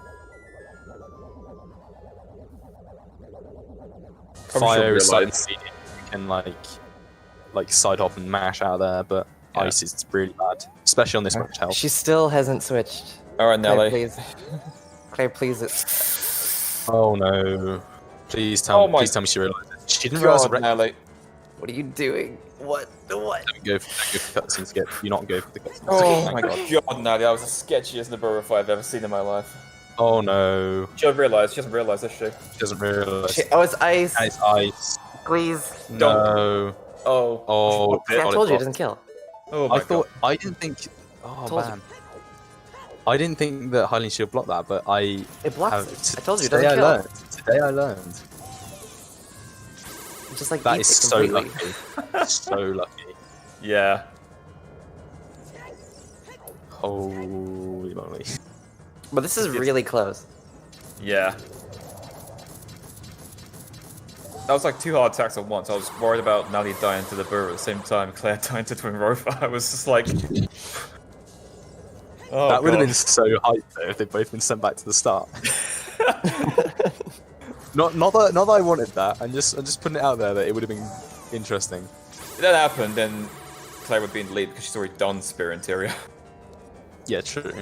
fire is slightly seeded. You can like side hop and mash out there, but ice is really bad, especially on this much health. She still hasn't switched. Alright, Claire, Nalle. please. Claire, please. Oh no! Please tell me she realized it. She didn't realize God, the Nalle. What are you doing? What? What? Don't go for the cutscene skip. You not go for the cutscene. Oh skip. my god, Nalle, that was the sketchiest Naruto fight I've ever seen in my life. Oh no! She doesn't realize this shit. She doesn't realize. Oh, it's ice. And it's ice. Please. No. Oh. Oh. See, I God, told you it it doesn't kill. Oh my god. I didn't think. Oh Told you. man. I didn't think that Highland Shield blocked that, but I. It blocks have, it. I told you it today doesn't kill. Today I learned. It just like That eats is it so completely. lucky. So lucky. Yeah. But Holy moly. this is really close. Yeah. That was like 2 hard attacks at once. I was worried about Nalle dying to the burrow at the same time, Claire dying to Twin Rover. I was just like... Oh, That would have God. been so hype though if they'd both been sent back to the start. not that I wanted that. I'm just putting it out there that it would have been interesting. If that happened, then Claire would be in the lead because she's already done Spear Interior. Yeah, true.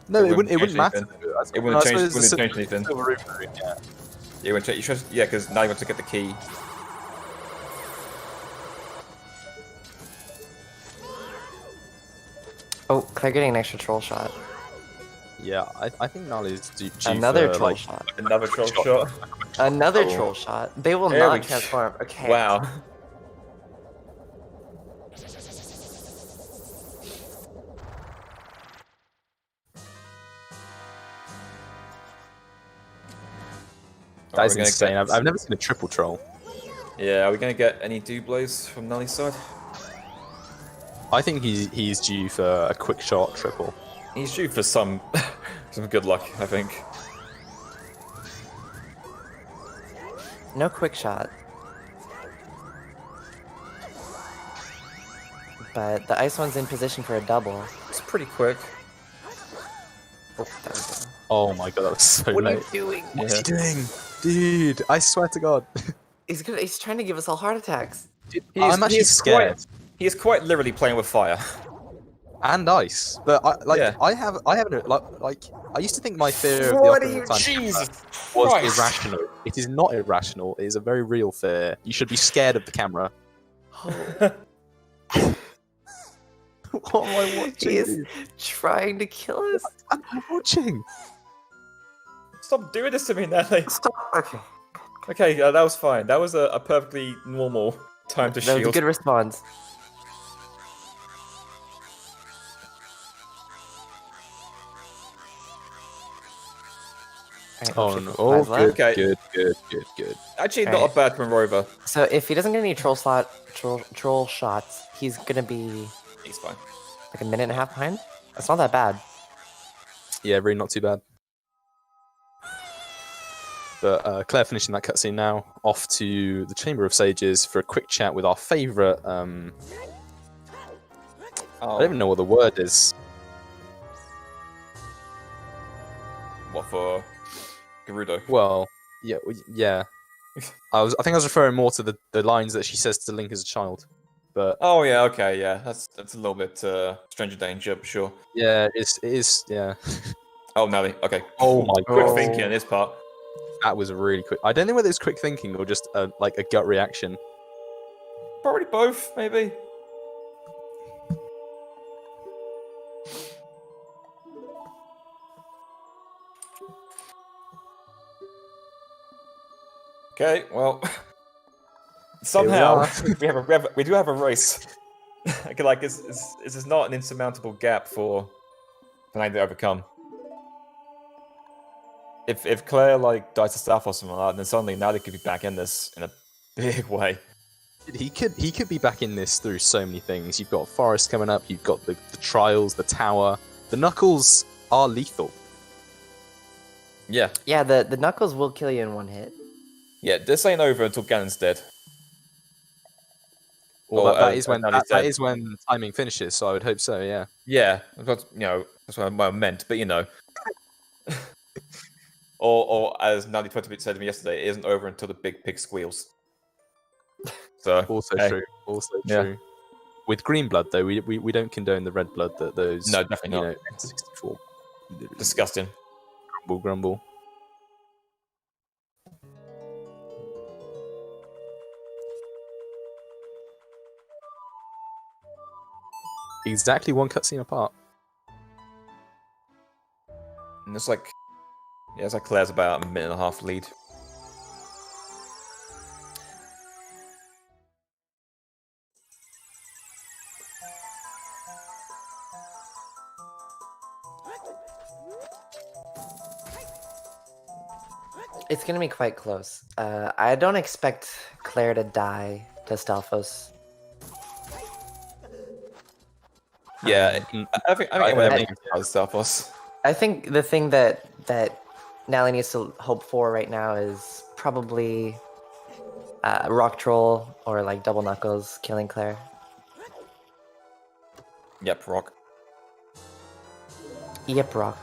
No, it wouldn't matter. It wouldn't change anything. Silver roof room, yeah. Yeah, because Nalle went to get the key. Oh, Claire getting an extra troll shot. Yeah, I think Nalle's due Another for, troll like, shot. Another troll shot. Another Oh. troll shot. They will There we not go. transform. Okay. Wow. That is Are we gonna insane. get- I've never seen a triple troll. Yeah, are we going to get any doubles from Nalle's side? I think he's due for a quick shot triple. He's due for some some good luck, I think. No quick shot. But the ice one's in position for a double. It's pretty quick. Oh, there we go. Oh my god, that was so What are late. you doing? What's he doing? Dude, I swear to god. He's trying to give us all heart attacks. I'm actually scared. He is quite literally playing with fire. and ice. But Yeah. I have like I used to think my fear of the What are Ocarina you? of Time Jesus was Christ. irrational. It is not irrational. It is a very real fear. You should be scared of the camera. What am I watching? He is trying to kill us. What am I watching? Stop doing this to me, Natalie. Stop. Okay. Okay, that was fine. That was a perfectly normal time to That was a shield. good response. Alright, Oh looks no! like Oh, there's five good, left. good. Actually, not Alright. a bad Twin Rover. So if he doesn't get any troll shots, he's gonna be He's fine. like a minute and a half behind. That's not that bad. Yeah, really not too bad. But Claire finishing that cutscene now. Off to the Chamber of Sages for a quick chat with our favourite. I don't even know what the word is. What for? Gerudo. Well, yeah. I think I was referring more to the lines that she says to Link as a child. But Oh yeah, okay, yeah. That's a little bit Stranger Danger, for sure. yeah, it is. Yeah. Oh, Nelly. Okay. Oh my Quick god. thinking on this part. That was really quick. I don't know whether it was quick thinking or just like a gut reaction. Probably both, maybe. Okay, well, somehow we do have a race. Okay, like, this is not an insurmountable gap for Nine to overcome. If Claire like dies to Staff or something like that, then suddenly Nally could be back in this in a big way. He could be back in this through so many things. You've got Forest coming up. You've got the trials, the tower. The Knuckles are lethal. Yeah, Yeah, the knuckles will kill you in one hit. yeah. This ain't over until Ganon's dead. Well, Or, that is when Nally's that dead. is when timing finishes. So I would hope so. Yeah. Yeah, because, that's what I meant. But or as Nally said to me yesterday, it isn't over until the big pig squeals. So Also hey. true. Also Yeah. true. With green blood though, we don't condone the red blood that those. No, definitely not. 64. Disgusting. Grumble. Exactly one cutscene apart. And it's like, Claire's about a minute and a half lead. It's gonna be quite close. I don't expect Claire to die to Stalfos. Yeah, I think I- other stuff was. I think the thing that Nally needs to hope for right now is probably Rock Troll or like Double Knuckles killing Claire. Yep, Rock. Yep, Rock.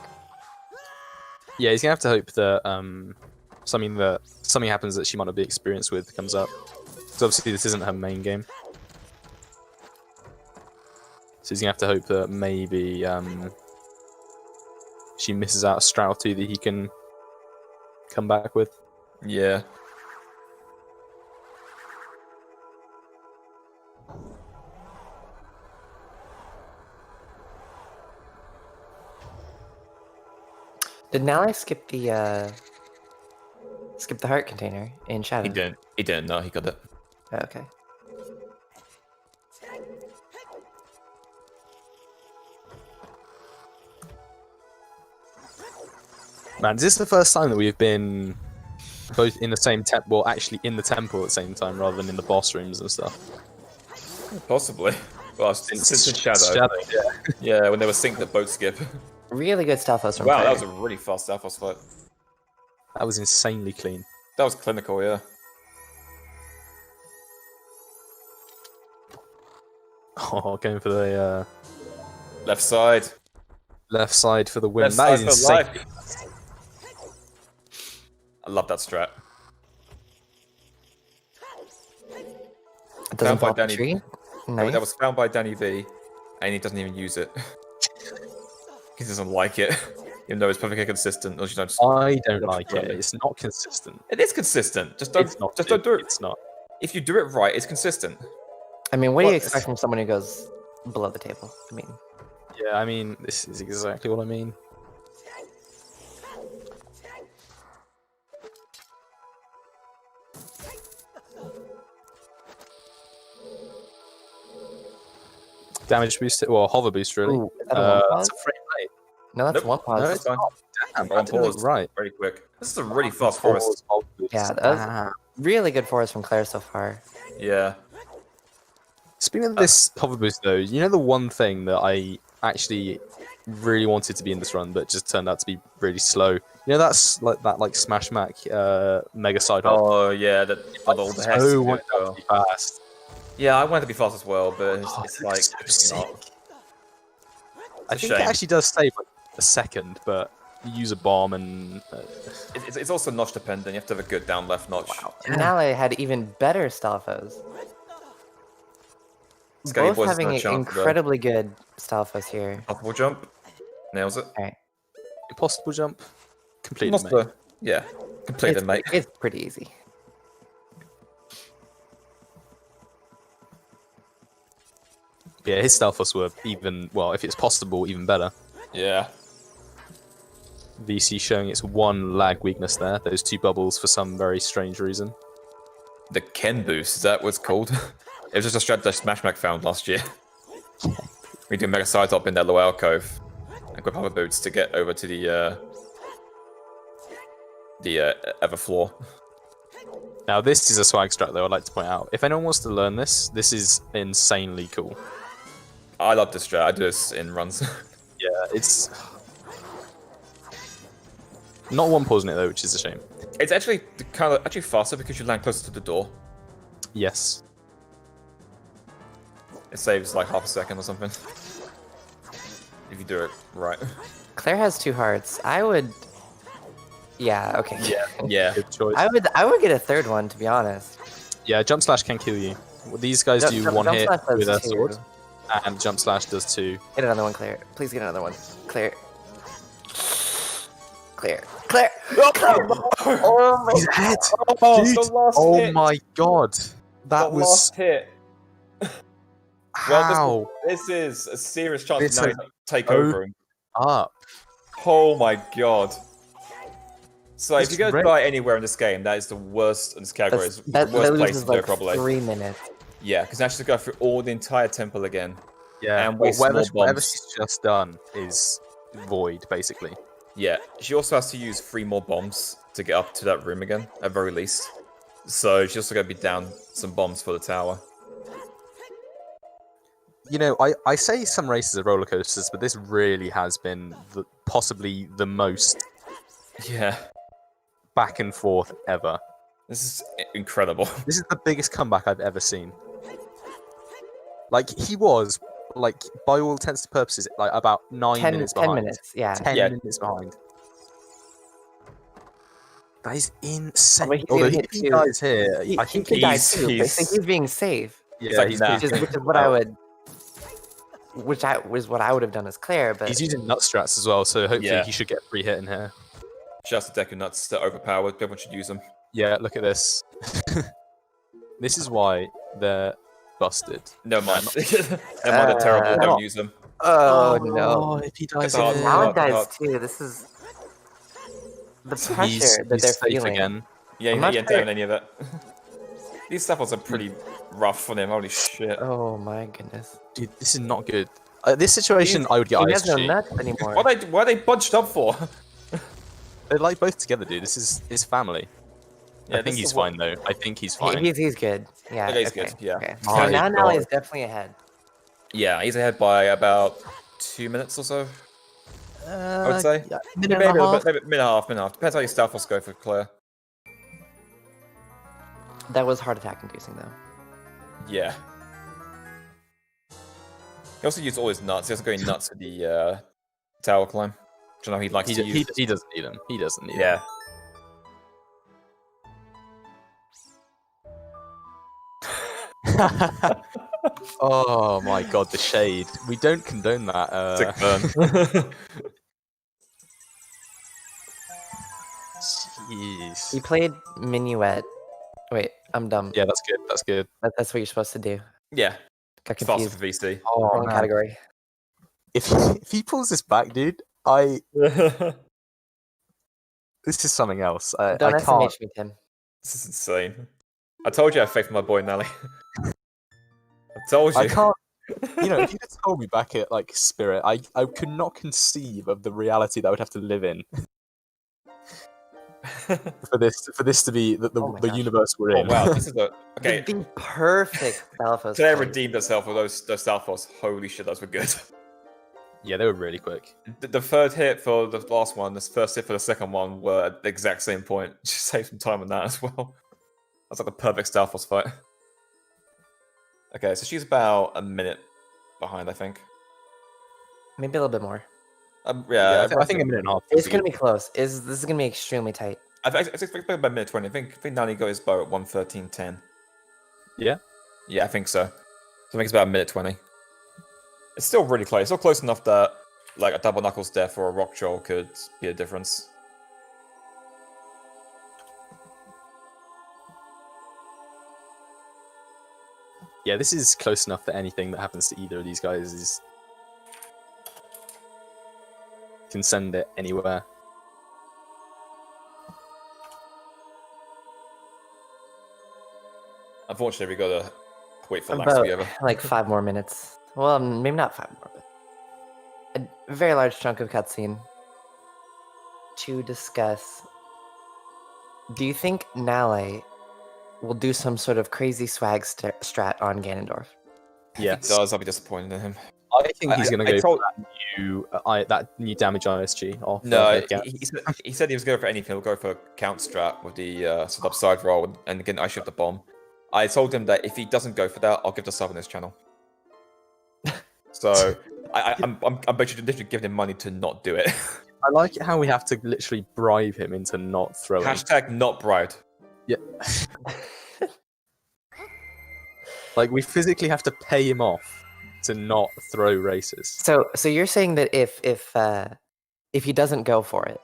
Yeah, he's gonna have to hope that something happens that she might not be experienced with comes up. Because obviously this isn't her main game. So he's gonna have to hope that maybe she misses out a strat or two that he can come back with. Yeah. Did Nally skip the heart container in Shadow? He didn't. He didn't. No, he got it. Oh, okay. Man, is this the first time that we've been both in the same temple, well, actually in the temple at the same time, rather than in the boss rooms and stuff? Possibly. Well, since Shadow. Yeah. Yeah, when they were synced at boat skip. Really good Stalfos from Wow, Claire. that was a really fast Stalfos fight. That was insanely clean. That was clinical, yeah. Oh, going for the Left side. left side for the win. Left That is side for insane. life. I love that strat. It doesn't Found by pop the Danny. tree. That Nice. was found by Danny V. and he doesn't even use it. He doesn't like it, even though it's perfectly consistent. Or I don't like it. It's not consistent. It is consistent. Just don't do it. It's not. If you do it right, it's consistent. I mean, what do you expect from someone who goes below the table? I mean, yeah, I mean, this is exactly what I mean. Damage boost, well, hover boost really. Ooh, is that a one pause? That's a frame rate. No, that's one pause. No, it's fine. Damn, One that didn't look pause. right. Very quick. This is a really fast forest. Yeah, that was really good forest from Claire so far. Yeah. Speaking of this hover boost though, you know the one thing that I actually really wanted to be in this run, but just turned out to be really slow. You know that's like Smash Mac mega side hop. Oh yeah, that all the heads. So wanted to be fast. Yeah, I wanted to be fast as well, but it's like so it's not. I think it actually does save like a second, but you use a bomb and it's also notch dependent. You have to have a good down left notch. Wow. Nalle had even better Stalfos. Both having incredibly good Stalfos here. Impossible jump. Nails it. Alright. impossible jump. Completed, mate. Yeah, completed, mate. It's pretty easy. Yeah, his Stalfos were even, well, if it's possible, even better. Yeah. VC showing its one lag weakness there. Those two bubbles for some very strange reason. The Ken boost, is that what it's called? It was just a strat that Smash Mac found last year. We do mega side hop in that low alcove and grab hover boots to get over to the ever floor. Now this is a swag strat though, I'd like to point out. If anyone wants to learn this, this is insanely cool. I love this strat, I do this in runs. Yeah, it's... Not one pausing it though, which is a shame. It's actually kind of faster because you land closer to the door. Yes. It saves like half a second or something. If you do it right. Claire has 2 hearts. I would... Yeah, okay. Yeah. Good choice. I would get a third one, to be honest. Yeah, jump slash can kill you. These guys do one hit with a sword, and jump slash does 2. Get another one, Claire. Please get another one. Claire. Claire. Claire! Oh my He's ahead! Oh, Dude. the last Oh hit. my god! That The was... last hit. How? Well, this is a serious chance This to take over him. Up. Oh my god. So This if you're is going to die anywhere in this game, that is the worst in this category. It's the That worst place loses to do it like probably. 3 minutes. Yeah, because now she's going to go through all the entire temple again. Yeah, And waste whatever more bombs. she's just done is void, basically. Yeah, she also has to use 3 more bombs to get up to that room again, at very least. So she's also going to be down some bombs for the tower. You know, I say some races are roller coasters, but this really has been possibly the most Yeah, back and forth ever. this is incredible. This is the biggest comeback I've ever seen. Like, he was, like, by all intents and purposes, like, about 9 minutes 10 behind. minutes, yeah. 10 Yeah. minutes behind. That is insane. But he's Although gonna if hit he two. dies here, He I think could die he's- too, but I think he's being safe. yeah, like, he's, nah. Which is what I would... Which was what I would have done as Claire, but... he's using nut strats as well, so hopefully Yeah. he should get free hit in here. Just a deck of nuts that are overpowered. Everyone should use them. Yeah, look at this. This is why they're busted. No mind. Never mind, they're terrible. Don't use them. Oh, no. If he dies It's hard. here, Alan Hard. dies too. This is... The he's, pressure that he's they're safe feeling. again. Yeah, I'm you not ain't sure- doing any of that. These stuff are pretty rough on him. Holy shit. Oh my goodness. Dude, this is not good. This situation, I would get He has no ISG. nuts anymore. Why are they bunched up for? They're like both together, dude. This is his family. Yeah, I think he's fine though. I think he's fine. He's good. Yeah. Okay, he's okay, good, yeah. Okay. My So now God. Nalle is definitely ahead. Yeah, he's ahead by about 2 minutes or so. I would say. Yeah, Maybe a minute and a half. Depends how your staff will go for Claire. That was heart attack inducing though. Yeah. He also used all his nuts. He has to go nuts for the tower climb. Do you know he likes to use? He doesn't need them. He doesn't need Yeah. them. Oh my god, the shade. We don't condone that. Sick burn. Jeez. You played Minuet. Wait, I'm dumb. Yeah, that's good. That's good. That's what you're supposed to do. Yeah. Got It's faster confused. for VC. Oh, Wrong man. category. If he pulls this back, dude, this is something else. I Don't can't. SMH me, Tim. This is insane. I told you I have faith in my boy Nelly. I told you. I can't. You know, if you'd have told me back at like Spirit, I could not conceive of the reality that I would have to live in for this to be the Oh my the gosh. universe we're Oh in. wow, this is a okay. The perfect Stalfos. Today I play. redeemed herself with those Southpaws. Holy shit, those were good. Yeah, they were really quick. The third hit for the last one, this first hit for the second one were at the exact same point. Just save some time on that as well. That's like the perfect Stalfos fight. Okay, so she's about a minute behind, I think. Maybe a little bit more. Yeah, I think a minute and a half. It's gonna be close. This is gonna be extremely tight. I expect about minute 20. I think Nani got his bow at 1:13.10. Yeah. Yeah, I think so. So I think it's about a minute 20. It's still really close. It's still close enough that like a double knuckles death or a rock troll could be a difference. Yeah, this is close enough that anything that happens to either of these guys is can send it anywhere. Unfortunately, we gotta wait for Lax to be over. About like 5 more minutes. Well, maybe not 5 more, but a very large chunk of cutscene to discuss. Do you think Nalle will do some sort of crazy swag strat on Ganondorf? Yes. If he does, I'll be disappointed in him. I think he's going to go told- for that new damage ISG off. No, he said he was going for anything. He'll go for a count strat with the sort of side roll and again I shift the bomb. I told him that if he doesn't go for that, I'll give the sub on his channel. So I'm basically literally giving him money to not do it. I like it how we have to literally bribe him into not throwing. Hashtag not bribed. Yeah. Like we physically have to pay him off to not throw races. So you're saying that if he doesn't go for it,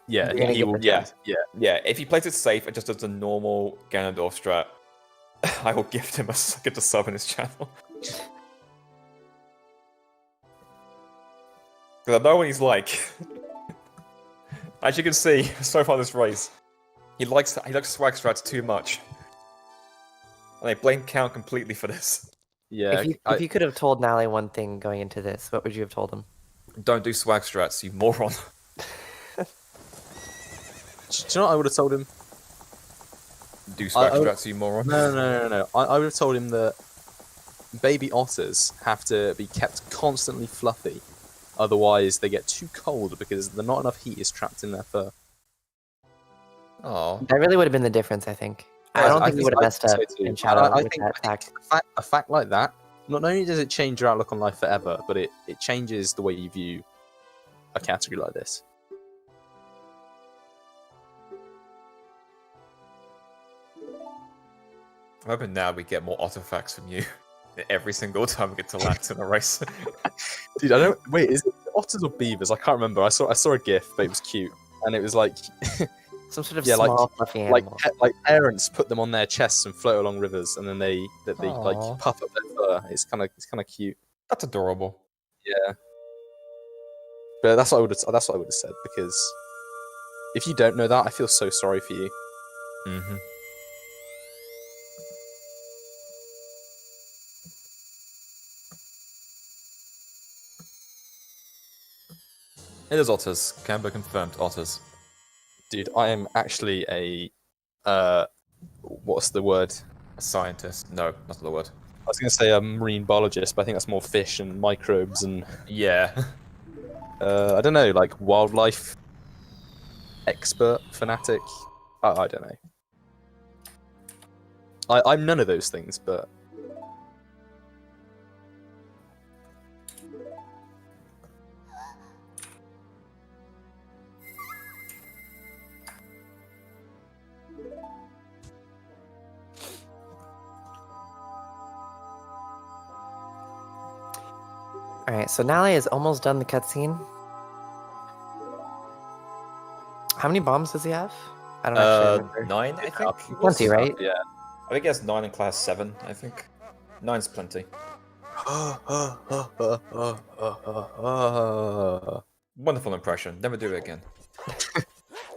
Yeah, You're gonna he give will. the Yeah, chance. yeah. Yeah, if he plays it safe and just does a normal Ganondorf strat, I will gift him a sub on his channel. Because I know what he's like. As you can see, so far this race, he likes swag strats too much. And I blame Count completely for this. Yeah. if you could have told Nalle one thing going into this, what would you have told him? Don't do swag strats, you moron. Do you know what I would have told him? Do swag strats, you moron. No. I would have told him that baby otters have to be kept constantly fluffy. Otherwise, they get too cold because not enough heat is trapped in their fur. Oh, That really would have been the difference, I think. I don't think he would have messed up in Shadow with that fact. A fact like that, not only does it change your outlook on life forever, but it changes the way you view a category like this. I'm hoping now we get more otter facts from you. Every single time we get to Lax in a race. Dude, I don't. Wait, is it otters or beavers? I can't remember. I saw a GIF, but it was cute, and it was like Some sort of Yeah, like- small, fluffy animal. like parents put them on their chests and float along rivers, and then they Aw. like puff up their fur. It's kind of cute. That's adorable. Yeah. But that's what I would have said, because if you don't know that, I feel so sorry for you. Mm-hmm. It is otters. Can be confirmed. Otters. Dude, I am actually a what's the word? A scientist. No, not the word. I was going to say a marine biologist, but I think that's more fish and microbes and Yeah. I don't know, like wildlife expert, fanatic. I don't know. I'm none of those things, but Alright, so Nalle is almost done the cutscene. How many bombs does he have? I don't actually remember. 9, I think. Plenty, right? Yeah. I think he has 9 in class 7, I think. 9's plenty. Wonderful impression. Never do it again.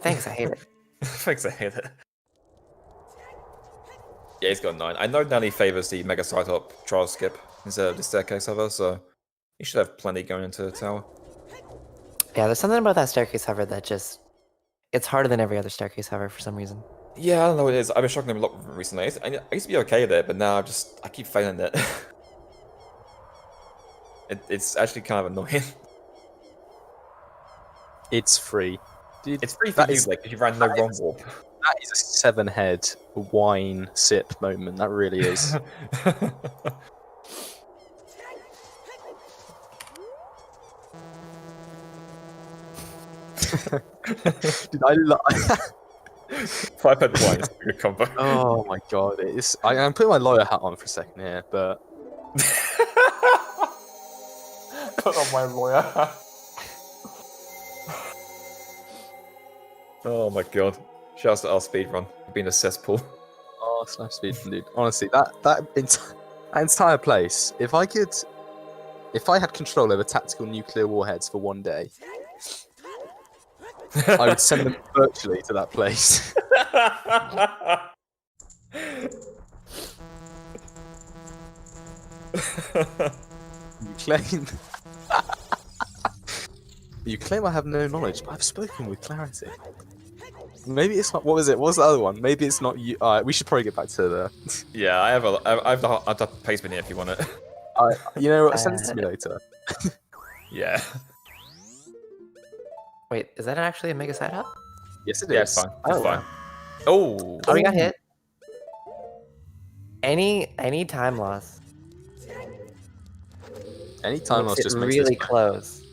Thanks, I hate it. Thanks, I hate it. Yeah, he's got 9. I know Nalle favors the Mega Side Hop trial skip instead of the staircase hover, so he should have plenty going into the tower. Yeah, there's something about that staircase hover that just... It's harder than every other staircase hover for some reason. Yeah, I don't know what it is. I've been struggling a lot recently. I used to be okay with it, but now I keep failing it. It's actually kind of annoying. It's free. Dude, It's free for you, like, if you ran no wrong warp. That is a 7-head wine sip moment. That really is. Dude, I love. 5-head wine is a good combo. Oh my god, it is. I'm putting my lawyer hat on for a second here, but Put on my lawyer hat. Oh my god. Shouts to our speedrun for being a cesspool. oh, ZeldaSpeedRuns, dude. Honestly, that entire place. If I had control over tactical nuclear warheads for one day, I would send them virtually to that place. You claim. You claim I have no knowledge, but I've spoken with clarity. Maybe it's not. What was it? What was the other one? Maybe it's not you. We should probably get back to the. Yeah, I have the pastebin here if you want it. You know what? Send it to me later. Yeah. Wait, is that actually a Mega Side Hop? Yes, it Yeah, is. it's fine. Oh, It's fine. Oh. Oh, we got hit. Any time loss. Any time loss Makes it just makes really this close.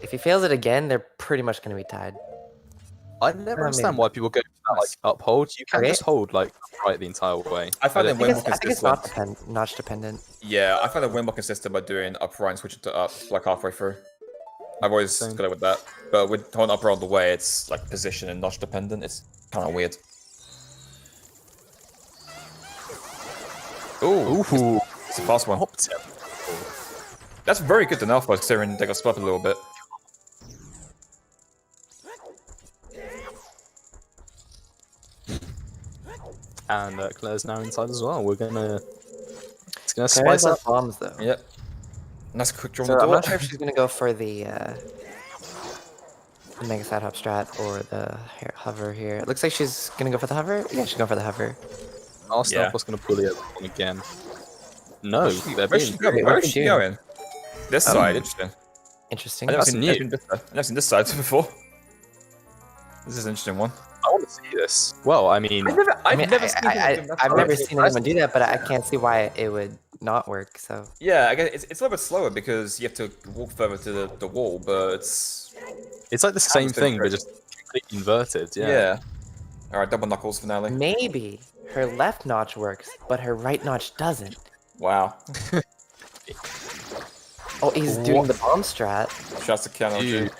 If he fails it again, they're pretty much going to be tied. I never understand why people go for that, like uphold. You can Okay. just hold like right the entire way. I find it way more I think it's consistent. notch dependent. Yeah, I find it way more consistent by doing upright and switching to up like halfway through. I've always Same. got it with that. But with holding up all the way, it's like position and notch dependent. It's kind of weird. Ooh, Ooh, it's a fast one. top tip. That's very good to know, considering they got split up a little bit. And Claire's now inside as well. It's gonna Claire spice has up. bombs though. Yep. Nice quick draw on So the I'm door. not sure if she's gonna go for the Mega Side Hop strat or the hover here. It looks like she's gonna go for the hover. Yeah, she's going for the hover. Arsenal Yeah. was gonna pull the other one again. No, they're Where's being she going? Wait, Where what's is she she doing? going? This side, interesting. Interesting. I've never That's seen, new. I've never seen this side before. This is an interesting one. I want to see this. Well, I mean, I've never I mean, seen I've never seen anyone do that, but I can't see why it would not work. So Yeah, I guess it's a little bit slower because you have to walk further to the wall, but it's it's like the same been thing, but great. just completely inverted. Yeah. yeah. All right, double knuckles finale. maybe her left notch works, but her right notch doesn't. Wow. Oh, he's doing the bomb strat. Shouts to Keanu. Dude.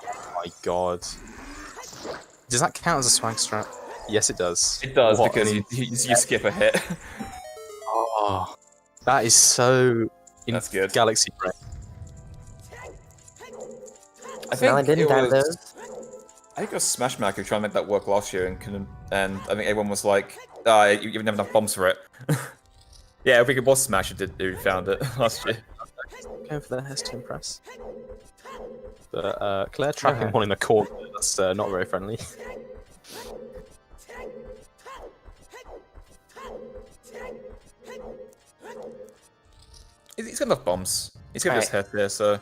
Oh my god. Does that count as a swag strap? Yes, it does. It does What? because I mean, you skip a hit. oh, that is so. That's good. Galaxy brain. I Now I think didn't it dive was. those. I think it was Smash Mouth who tried to make that work last year and couldn't. And I think everyone was like, you didn't have enough bombs for it." Yeah, if we could boss Smash, we found it last year. Going for the Hess to impress. But Claire trapping one in the corner. That's not very friendly. He's got enough bombs. He's got his Alright. head there, so.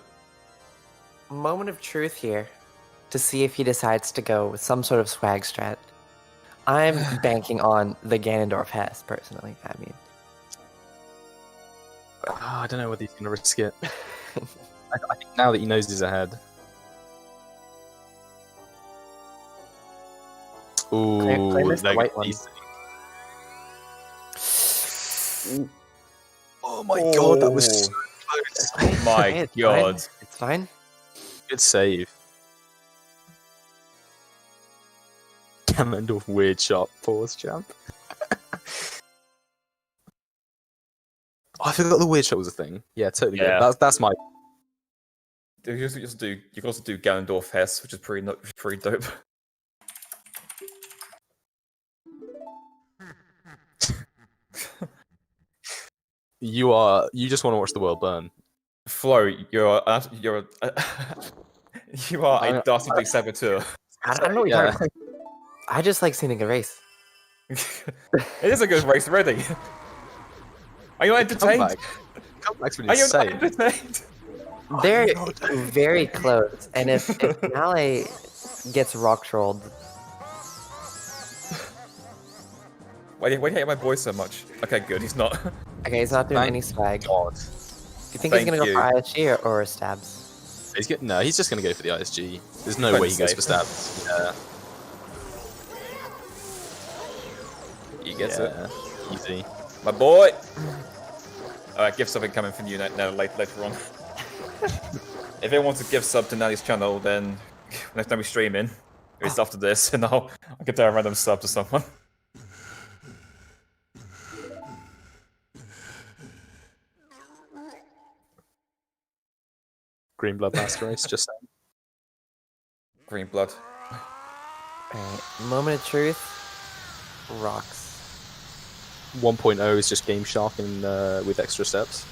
Moment of truth here to see if he decides to go with some sort of swag strat. I'm banking on the Ganondorf Hess, personally. I mean, I don't know whether he's gonna risk it. I think now that he knows he's ahead. Ooh, Claire missed the they're white gonna one. be- Oh my god, that was so My It's God. fine. It's fine. Good save. Ganondorf weird shot. Pause, champ. I forgot the weird shot was a thing. Yeah, totally Yeah. good. That's my. You can also do Ganondorf Hess, which is pretty dope. You just want to watch the world burn. Flo, you are a dastardly saboteur. I don't know what you're talking about. I just like seeing a good race. It is a good race already. Are you entertained? Comeback's been Are you insane. entertained? They're very close, and if Nalle gets rock trolled, Why do you hate my boy so much? Okay, good. He's not. okay, he's not doing Thank any swag. Do God. you think he's gonna go for ISG or stabs? He's just gonna go for the ISG. There's no Quite way he goes safe. for stabs. Yeah. He gets it. Easy. My boy. Alright, gift something coming from you now later on. If anyone wants to gift sub to Nally's channel, then next time we stream in, it's after this, and I'll get a random sub to someone. Green Blood Master Race, just saying. Green blood. Alright, moment of truth. Rocks. 1.0 is just Game Shark and with extra steps.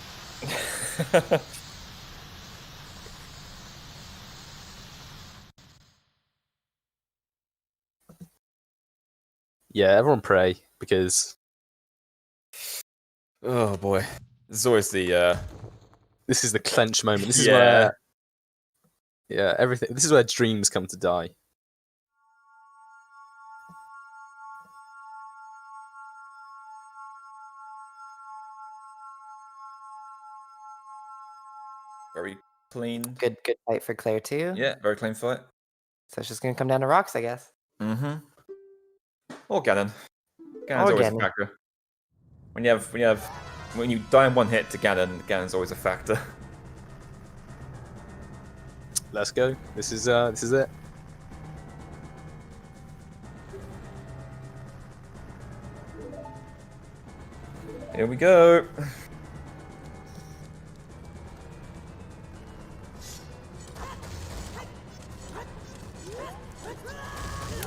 Yeah, everyone pray because Oh boy, this is always the. this is the clench moment. This is Yeah. where everything. This is where dreams come to die. Very clean. Good fight for Claire too. Yeah, very clean fight. So it's just gonna come down to rocks, I guess. Mm-hmm. Or Ganon. Ganon's Or always Ganon. a factor. When you die in one hit to Ganon, Ganon's always a factor. Let's go. This is it. Here we go.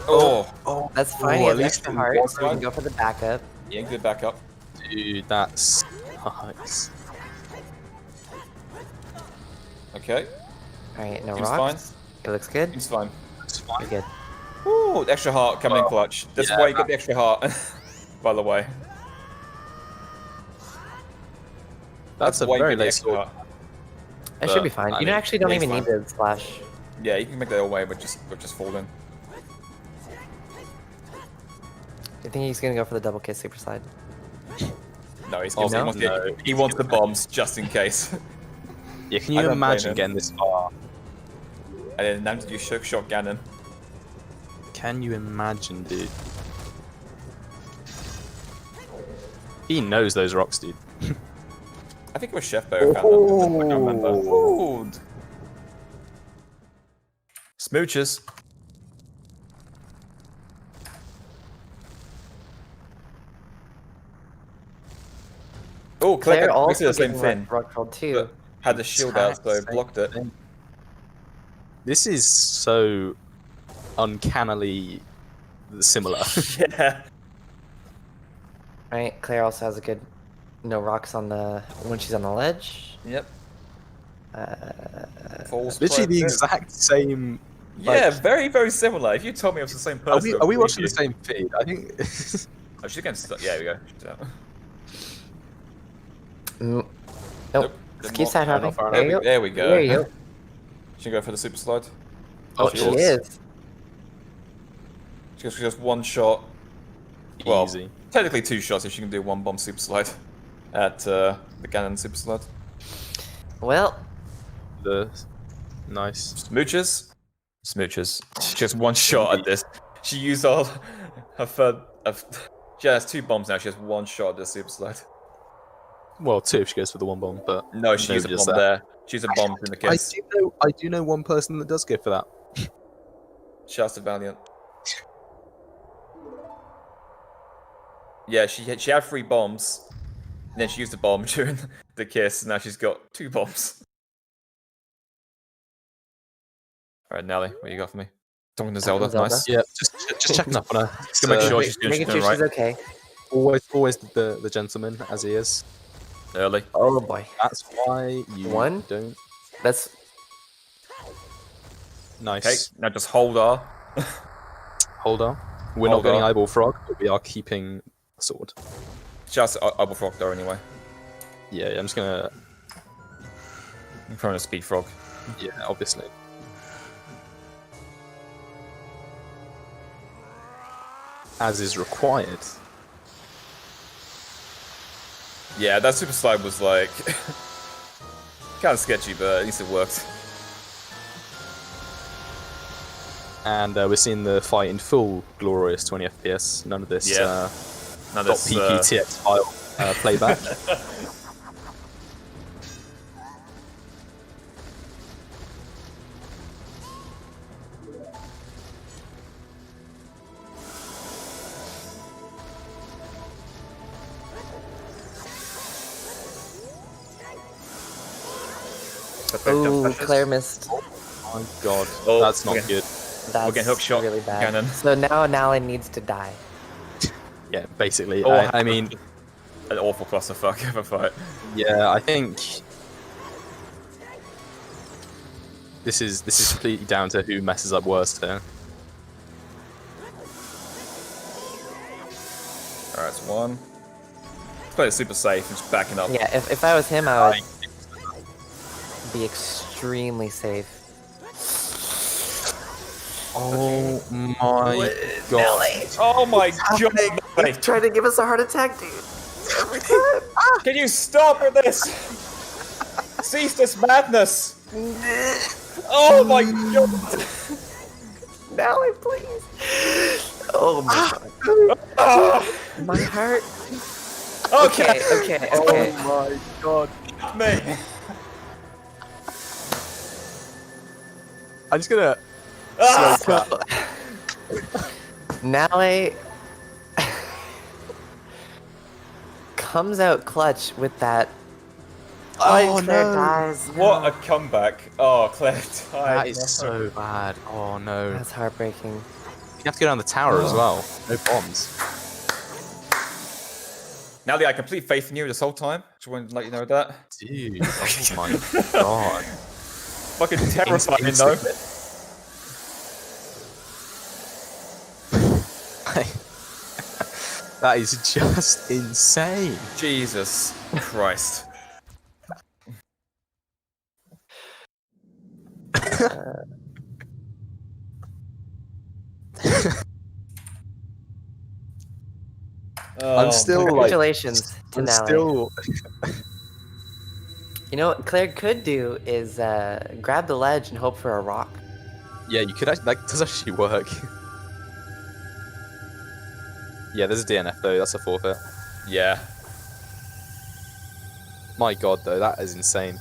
Oh, That's fine. Oh, He at has least extra in heart, one so we can side. go for the backup. yeah, good backup. Dude, that's nice. Okay, Alright, no seems rocks. It looks good. seems fine. That's Very fine. good. Ooh, extra heart coming in clutch. That's yeah, why you got the extra heart, by the way. That's a why you very get the late extra score. heart. That should be fine. I You mean, actually don't yeah, even it's need the slash. Yeah, you can make that away, but just fall in. I think he's gonna go for the double kiss super slide. No, he no? wants the bombs just in case. Yeah, can I you don't blame imagine him. getting this far? And then now did you shook shot Ganon? Can you imagine, dude? He knows those rocks, dude. I think it was Chef Bear who found them. I can't remember. Ooh. Smooches. Oh, Claire Claire also did the same getting thing. rock trolled too. But had the shield out, so Exact blocked it. same thing. This is so uncannily similar. Yeah. Right, Claire also has a good no rocks on the when she's on the ledge. Yep. Falls Literally the quite a bit. exact same. Yeah, like- very, very similar. If you told me it was the same person, Are we I'd watching the believe same feed? I think. Oh, she's against. Yeah, here we go. Nope. Nope. Just keep side not hopping. far There you go. There we go. There you go. She go for the super slide. Oh, She course. is. She goes for just one shot. Well, Easy. technically two shots if she can do one bomb super slide at the Ganon super slide. Well, The nice. Smooches. Smooches. She has one shot at this. She used all her third. She has two bombs now. She has one shot at the super slide. Well, 2 if she goes for the 1 bomb, but No, she used a nobody does bomb that. there. She used a bomb in the kiss. I do know one person that does go for that. Shouts to Valiant. Yeah, she had 3 bombs, and then she used a bomb during the kiss, and now she's got 2 bombs. Alright, Nelly, what you got for me? Talking to Zelda, Zelda. nice. Yeah, just checking up on her. To make sure she's doing Making sure right. she's okay. Always the gentleman as he is. Early. Oh boy. That's why you One? don't. That's Nice. Okay, now just hold R. Hold on. We're Hold not getting on. eyeball frog, but we are keeping a sword. Just Eyeball Frog though, anyway. Yeah, I'm just gonna. I'm throwing a Speed Frog. Yeah, obviously. As is required. Yeah, that super slide was like kind of sketchy, but at least it worked. And we're seeing the fight in full glorious 20 FPS. None of this Yeah. Now this .pptx file playback. ooh, Claire missed. Oh my god, Oh, that's not okay. good. That's getting hook shot really bad. cannon. So now Nally needs to die. Yeah, basically. Oh, I mean, an awful clusterfuck of a fight. yeah, I think this is completely down to who messes up worst here. Alright, it's 1. Let's play it super safe and just backing up. Yeah, if I was him, I would be extremely safe. Oh my god. Oh my god! Trying to give us a heart attack, dude. Every time. Can you stop with this? Cease this madness! Oh my god! Nally, please. Oh my god. Ah, My heart. okay, Okay. Oh my god. me. I'm just gonna Ah, slow clap. Nally comes out clutch with that. Oh, Claire no. dies. what a comeback! Oh, Claire died. That is so bad. Oh no. That's heartbreaking. You have to go down the tower as well. No bombs. Nally, I complete faith in you this whole time. Just wanted to let you know that. Dude, oh my god. Fucking terrifying though. That is just insane. Jesus Christ. I'm still like, Congratulations to I'm Nally. still. You know what Claire could do is grab the ledge and hope for a rock. Yeah, you could. That does actually work. Yeah, there's a DNF though. That's a forfeit. Yeah. My god, though, that is insane.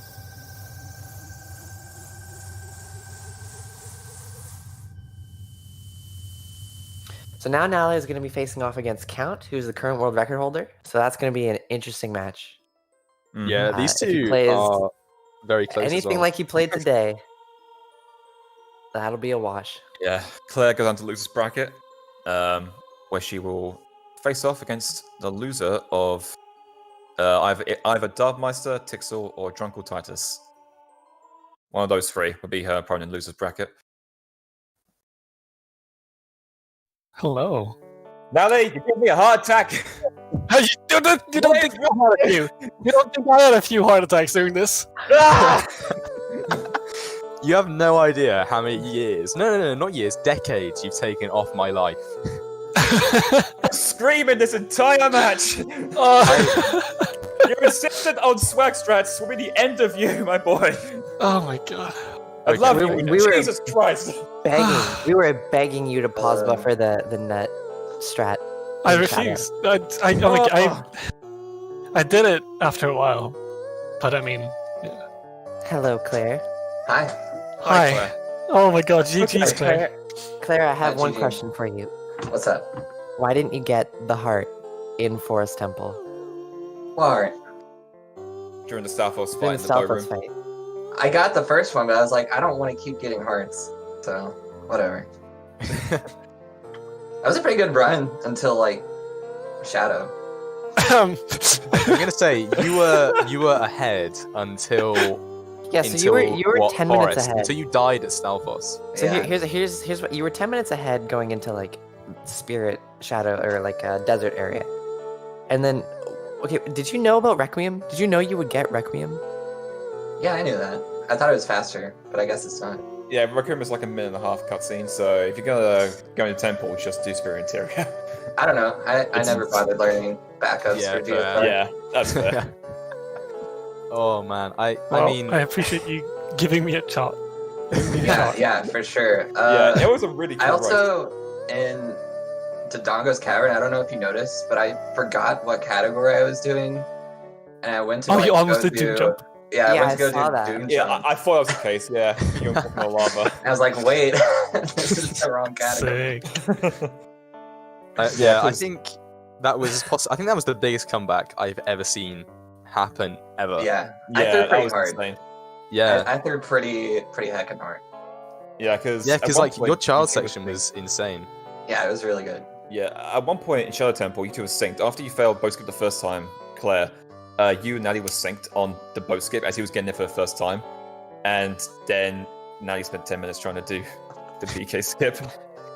So now Nally is going to be facing off against Count, who's the current world record holder. So that's going to be an interesting match. Mhm. Yeah, these if he two plays are very close. Anything as well. like he played today, that'll be a wash. Yeah. Claire goes on to losers bracket, where she will face off against the loser of either Dovmeister, Tixel, or Drunkle Titus. One of those 3 would be her opponent in losers bracket. Hello. Nally, you give me a heart attack. You don't think I had a few? You don't think I had a few heart attacks doing this? Ah! You have no idea how many years, no, not years, decades you've taken off my life. Screaming this entire match. Your insistence on swag strats will be the end of you, my boy. Oh my god. I Okay. love you. We were- Jesus Christ. We were begging you to pause buffer the nut strat. I in chat. refuse. I did it after a while, but I mean, Hello, Claire. Hi. hi. Claire. Oh my god, GG's, Claire. Claire, I have Hi, one Gigi. question for you. What's up? Why didn't you get the heart in Forest Temple Well, During the Stalfos fight during in the the bow Stalfos room. fight? I got the first one, but I was like, I don't want to keep getting hearts. So, whatever. That was a pretty good run until, like, Shadow. I'm gonna say you were ahead until Yeah, so you were what, 10 minutes Forest? ahead. Until you died at Stalfos. So Yeah. here's what you were 10 minutes ahead going into like Spirit Shadow or like a desert area, and then okay, did you know about Requiem? Did you know you would get Requiem? Yeah, I knew that. I thought it was faster, but I guess it's not. Yeah, Requiem is like a 1.5-minute cutscene, so if you're gonna go into temple, just do Spirit Interior. I don't know. I never bothered learning backups Yeah, for fair. GSR. Yeah, that's fair. Oh man, I Well, mean, I appreciate you giving me a shot. Yeah, for sure. Yeah, it was a really cool I race. also, in Dodongo's Cavern, I don't know if you noticed, but I forgot what category I was doing, and I went to Oh, like, you almost go did Doom do- Jump. Yeah, I Yeah, went I to go saw do that. Doom Yeah, Jump. I thought that was the case, yeah. You were fucking lava. I was like, wait, this is the wrong category. Sick. yeah, I 'cause- think that was I think that was the biggest comeback I've ever seen happen ever. Yeah, I Yeah, threw that pretty was hard. insane. yeah, I threw pretty heckin' hard. Yeah, because like your child section was insane. Yeah, it was really good. Yeah, at one point in Shadow Temple, you two were synced. After you failed boat skip the first time, Claire, you and Natty were synced on the boat skip as he was getting there for the first time. And then Natty spent 10 minutes trying to do the BK skip.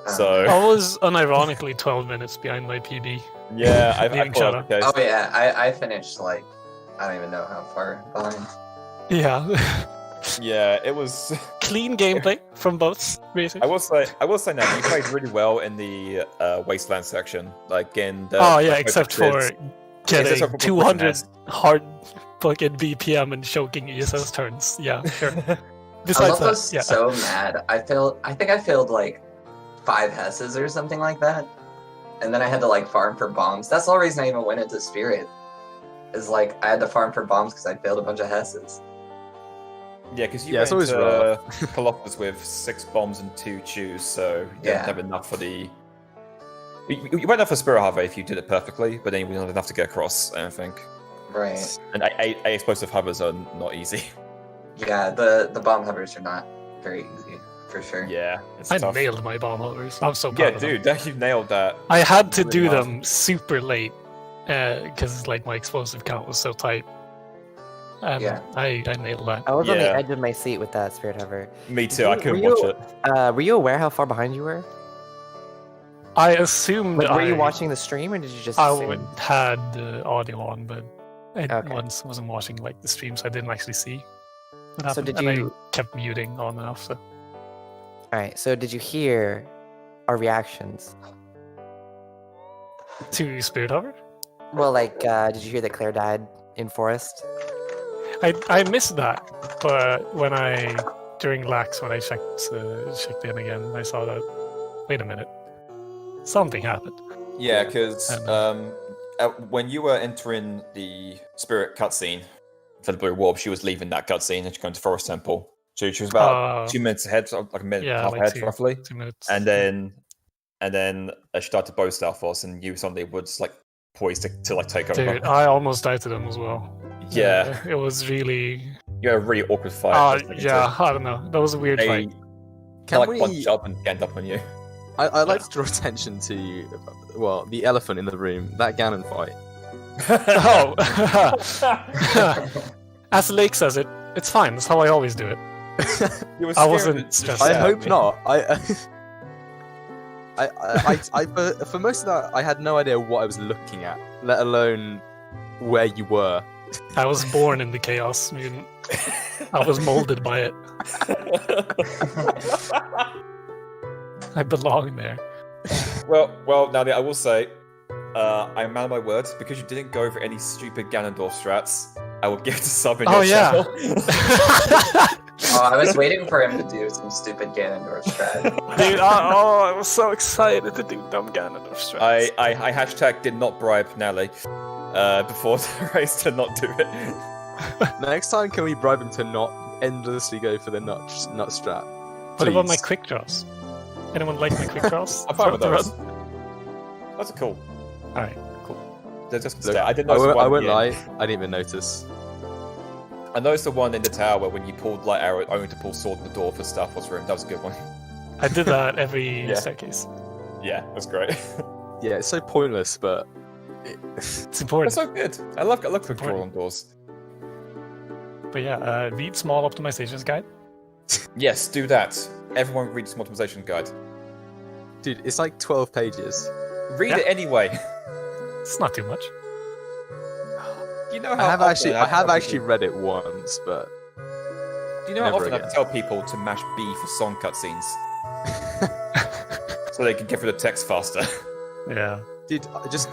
So, I was unironically 12 minutes behind my PB. yeah, I Leaving thought that was the case. Oh yeah, I finished like, I don't even know how far behind. Yeah. Yeah, it was. Clean gameplay from both, basically. I will say now, you played really well in the Wasteland section. Like in the. Oh yeah, like, except for it's getting just a 200 mess. hard fucking BPM and choking ESS turns. Yeah, sure. I Besides that, was yeah. so mad. I think I failed like 5 Hesses or something like that. And then I had to like farm for bombs. That's the whole reason I even went into Spirit. Is like I had to farm for bombs because I failed a bunch of Hesses. Yeah, because you Yeah, it's went always to Colossus with 6 bombs and 2 chews, so you Yeah. didn't have enough for the. You went enough for Spirit Hover if you did it perfectly, but then you didn't have enough to get across, I don't think. Right. And A explosive hovers are not easy. Yeah, the bomb hovers are not very easy, for sure. Yeah, it's I tough. nailed my bomb hovers. I'm so proud Yeah, of them. dude, you nailed that. I had to Really do well. them super late because like my explosive count was so tight. And Yeah. I nailed that. I was on the Yeah. edge of my seat with that Spirit Hover. Me too, I couldn't Were you- watch it. Were you aware how far behind you were? I assumed Like, were you I- watching the stream or did you just I assume? had the audio on, but I Okay. once wasn't watching like the stream, so I didn't actually see what happened. did and you- I kept muting on and off. So Alright, so did you hear our reactions? to Spirit Hover, Well, like, did you hear that Claire died in Forest? I missed that, but when during lax when I checked in again, I saw that. Wait a minute, something happened. Yeah, because And, when you were entering the Spirit cutscene for the Blue Warp, she was leaving that cutscene and she's going to Forest Temple. So she was about 2 minutes ahead, so like a minute and a half like ahead, two- roughly. 2 minutes. And then she started bow Stalfos, and you suddenly was like poised to like take over. Dude, I almost died to them as well. Yeah, It was really. you had a really awkward fight. Yeah, I don't know. That was a weird They, fight. they like we- bunch up and end up on you. I'd like to draw attention to, well, the elephant in the room, that Ganon fight. Oh, as Lake says it, it's fine. That's how I always do it. You were I scared wasn't to stressed shout I at hope me. not. For most of that, I had no idea what I was looking at, let alone where you were. I was born in the chaos mutant. I was molded by it. I belong there. Well, Nadia, I will say, I'm man of my word, because you didn't go for any stupid Ganondorf strats. I will give it to sub in Oh, your yeah. channel. Oh, I was waiting for him to do some stupid Ganondorf strat. Dude, I was so excited to do dumb Ganondorf strats. I hashtag did not bribe Nelly. before the race to not do it. Next time, can we bribe him to not endlessly go for the nut strap? What about my Please. quick draws? Anyone like my quick draws? I'm fine with throughout those. the run? That's cool. Alright. They're just Look, I didn't I notice the won't, one I at won't the lie, end. I didn't even notice. I noticed the one in the tower when you pulled light arrow only to pull sword in the door for Star Wars room. That was a good one. I did that every Yeah. staircase. Yeah, that's great. Yeah, it's so pointless, but It's That's important. so good. I love control on doors. But yeah, read small optimizations guide. Yes, do that. Everyone read some optimization guide. dude, it's like 12 pages. Read Yeah. it anyway. It's not too much. You know I how have often tell actually people- read it once, but Do you know how never often I again. tell people to mash B for song cutscenes so they can get through the text faster? Yeah. dude, just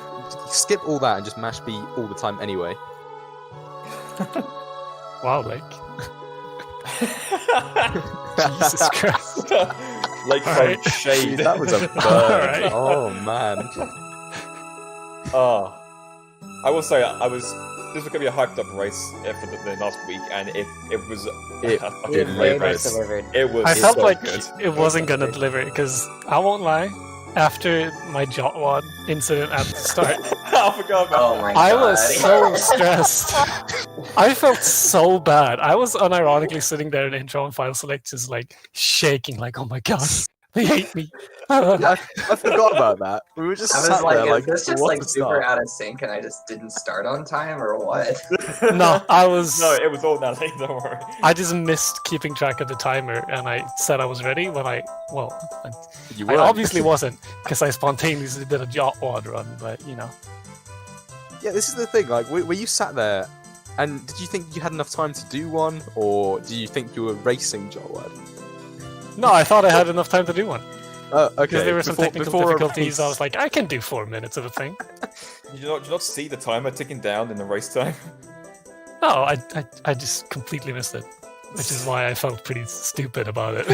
skip all that and just mash B all the time anyway. Wow, like. Jesus Christ. Like Alright. from shade. Dude, that was a burn. Alright. Oh man. Oh, I will say this was gonna be a hyped up race for the last week, and it was It It did very much delivers. delivered. it was I felt so like good. it wasn't gonna deliver because I won't lie. After my Jotwad incident at the start, I forgot about Oh my god. I was so stressed. I felt so bad. I was unironically sitting there in intro and file select, just like shaking, like, oh my god, they hate me. I forgot about that. We were just I was sat like, there is like, this just what like the super start? out of sync and I just didn't start on time or what? No, I was. No, it was all Natalie, don't worry. I just missed keeping track of the timer, and I said I was ready when I You I weren't. obviously wasn't because I spontaneously did a Jotwad run, but you know. Yeah, this is the thing. Like, were you sat there, and did you think you had enough time to do one, or do you think you were racing Jotwad? No, I thought I had enough time to do one. Okay. Because there were some technical before a difficulties, I race- was like, I can do 4 minutes of a thing. Did you not see the timer ticking down in the race time? No, I just completely missed it, which is why I felt pretty stupid about it.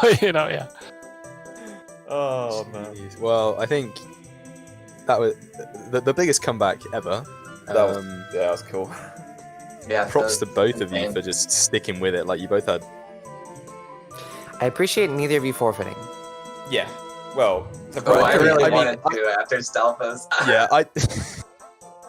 But you know, yeah. Oh man, Jeez. Well, I think that was the biggest comeback ever. that was cool. Yeah. Props to both of you insane. for just sticking with it. Like, you both had. I appreciate neither of you forfeiting. Yeah. Well, Oh, I really I mean, wanted to after Stalfos. Yeah,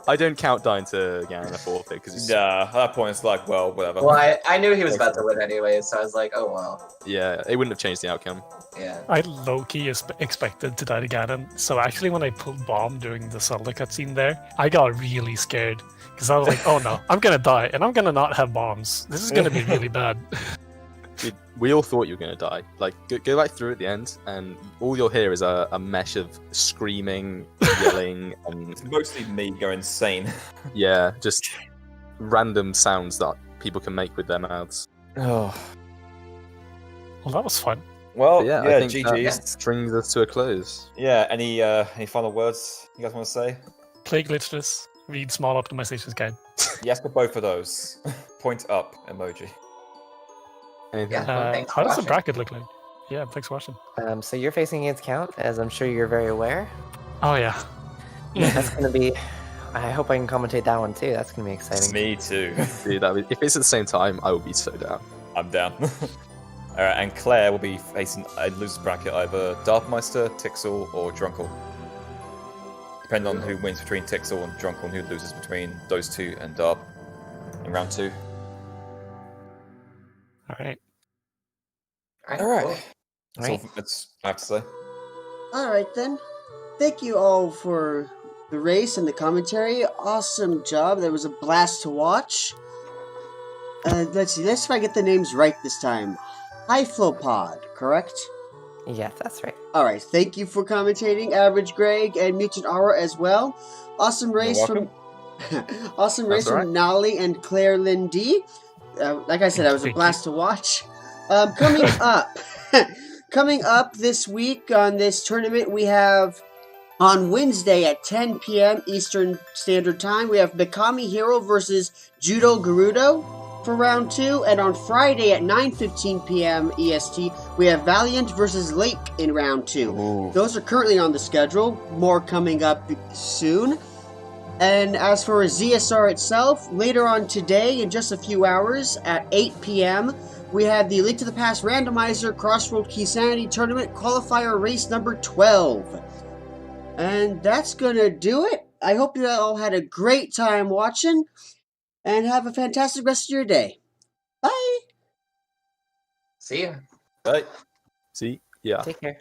I don't count dying to Ganon forfeit because it's yeah. At that point, it's like, well, whatever. Well, I knew he was about to win anyway, so I was like, oh well. yeah, it wouldn't have changed the outcome. Yeah. I low-key expected to die to Ganon, so actually when I pulled bomb during the Zelda cutscene there, I got really scared. Because I was like, oh no, I'm gonna die, and I'm gonna not have bombs. This is gonna be really bad. Dude, we all thought you were going to die. Like, go back through at the end, and all you'll hear is a mesh of screaming, yelling, and It's mostly me going insane. yeah, just random sounds that people can make with their mouths. Oh. Well, that was fun. Well, But yeah, yeah, I think GG's. that brings us to a close. Yeah, any final words you guys want to say? Play glitchless, read small optimizations guide. Yes to both of those. Point up emoji. Anything? Yeah. Well, thanks How for does the watching. bracket look like? Yeah, thanks for watching. So you're facing against Count, as I'm sure you're very aware. Oh yeah. That's gonna be. I hope I can commentate that one too. That's gonna be exciting. Me too. Dude, if it's at the same time, I will be so down. I'm down. Alright, and Claire will be facing a loser's bracket, either Darkmeister, Tixel, or Drunkle. Depending on who wins between Tixel and Drunkle, and who loses between those two and Darb in round 2. All right. Alright. Cool. That's all that's I have to say. All right then. Thank you all for the race and the commentary. Awesome job. That was a blast to watch. Let's see. Let's see if I get the names right this time. High Flow Pod, correct? Yes, that's right. All right. Thank you for commentating, Average Greg and Mutant Aura as well. Awesome race from awesome race That's all from Nolly and ClaireLynnD. Like I said, that was a Thank blast to watch. Coming up, coming up this week on this tournament, we have on Wednesday at 10 p.m. Eastern Standard Time, we have Mikami Hero versus Judo Gerudo for round 2, and on Friday at 9:15 p.m. EST, we have Valiant versus Lake in round 2. Ooh. Those are currently on the schedule. More coming up soon. And as for ZSR itself, later on today, in just a few hours at 8 p.m., we have the Link to the Past Randomizer Crossroad Key Sanity Tournament Qualifier Race number 12. And that's gonna do it. I hope you all had a great time watching, and have a fantastic rest of your day. Bye! See ya. Right. See, yeah. Take care.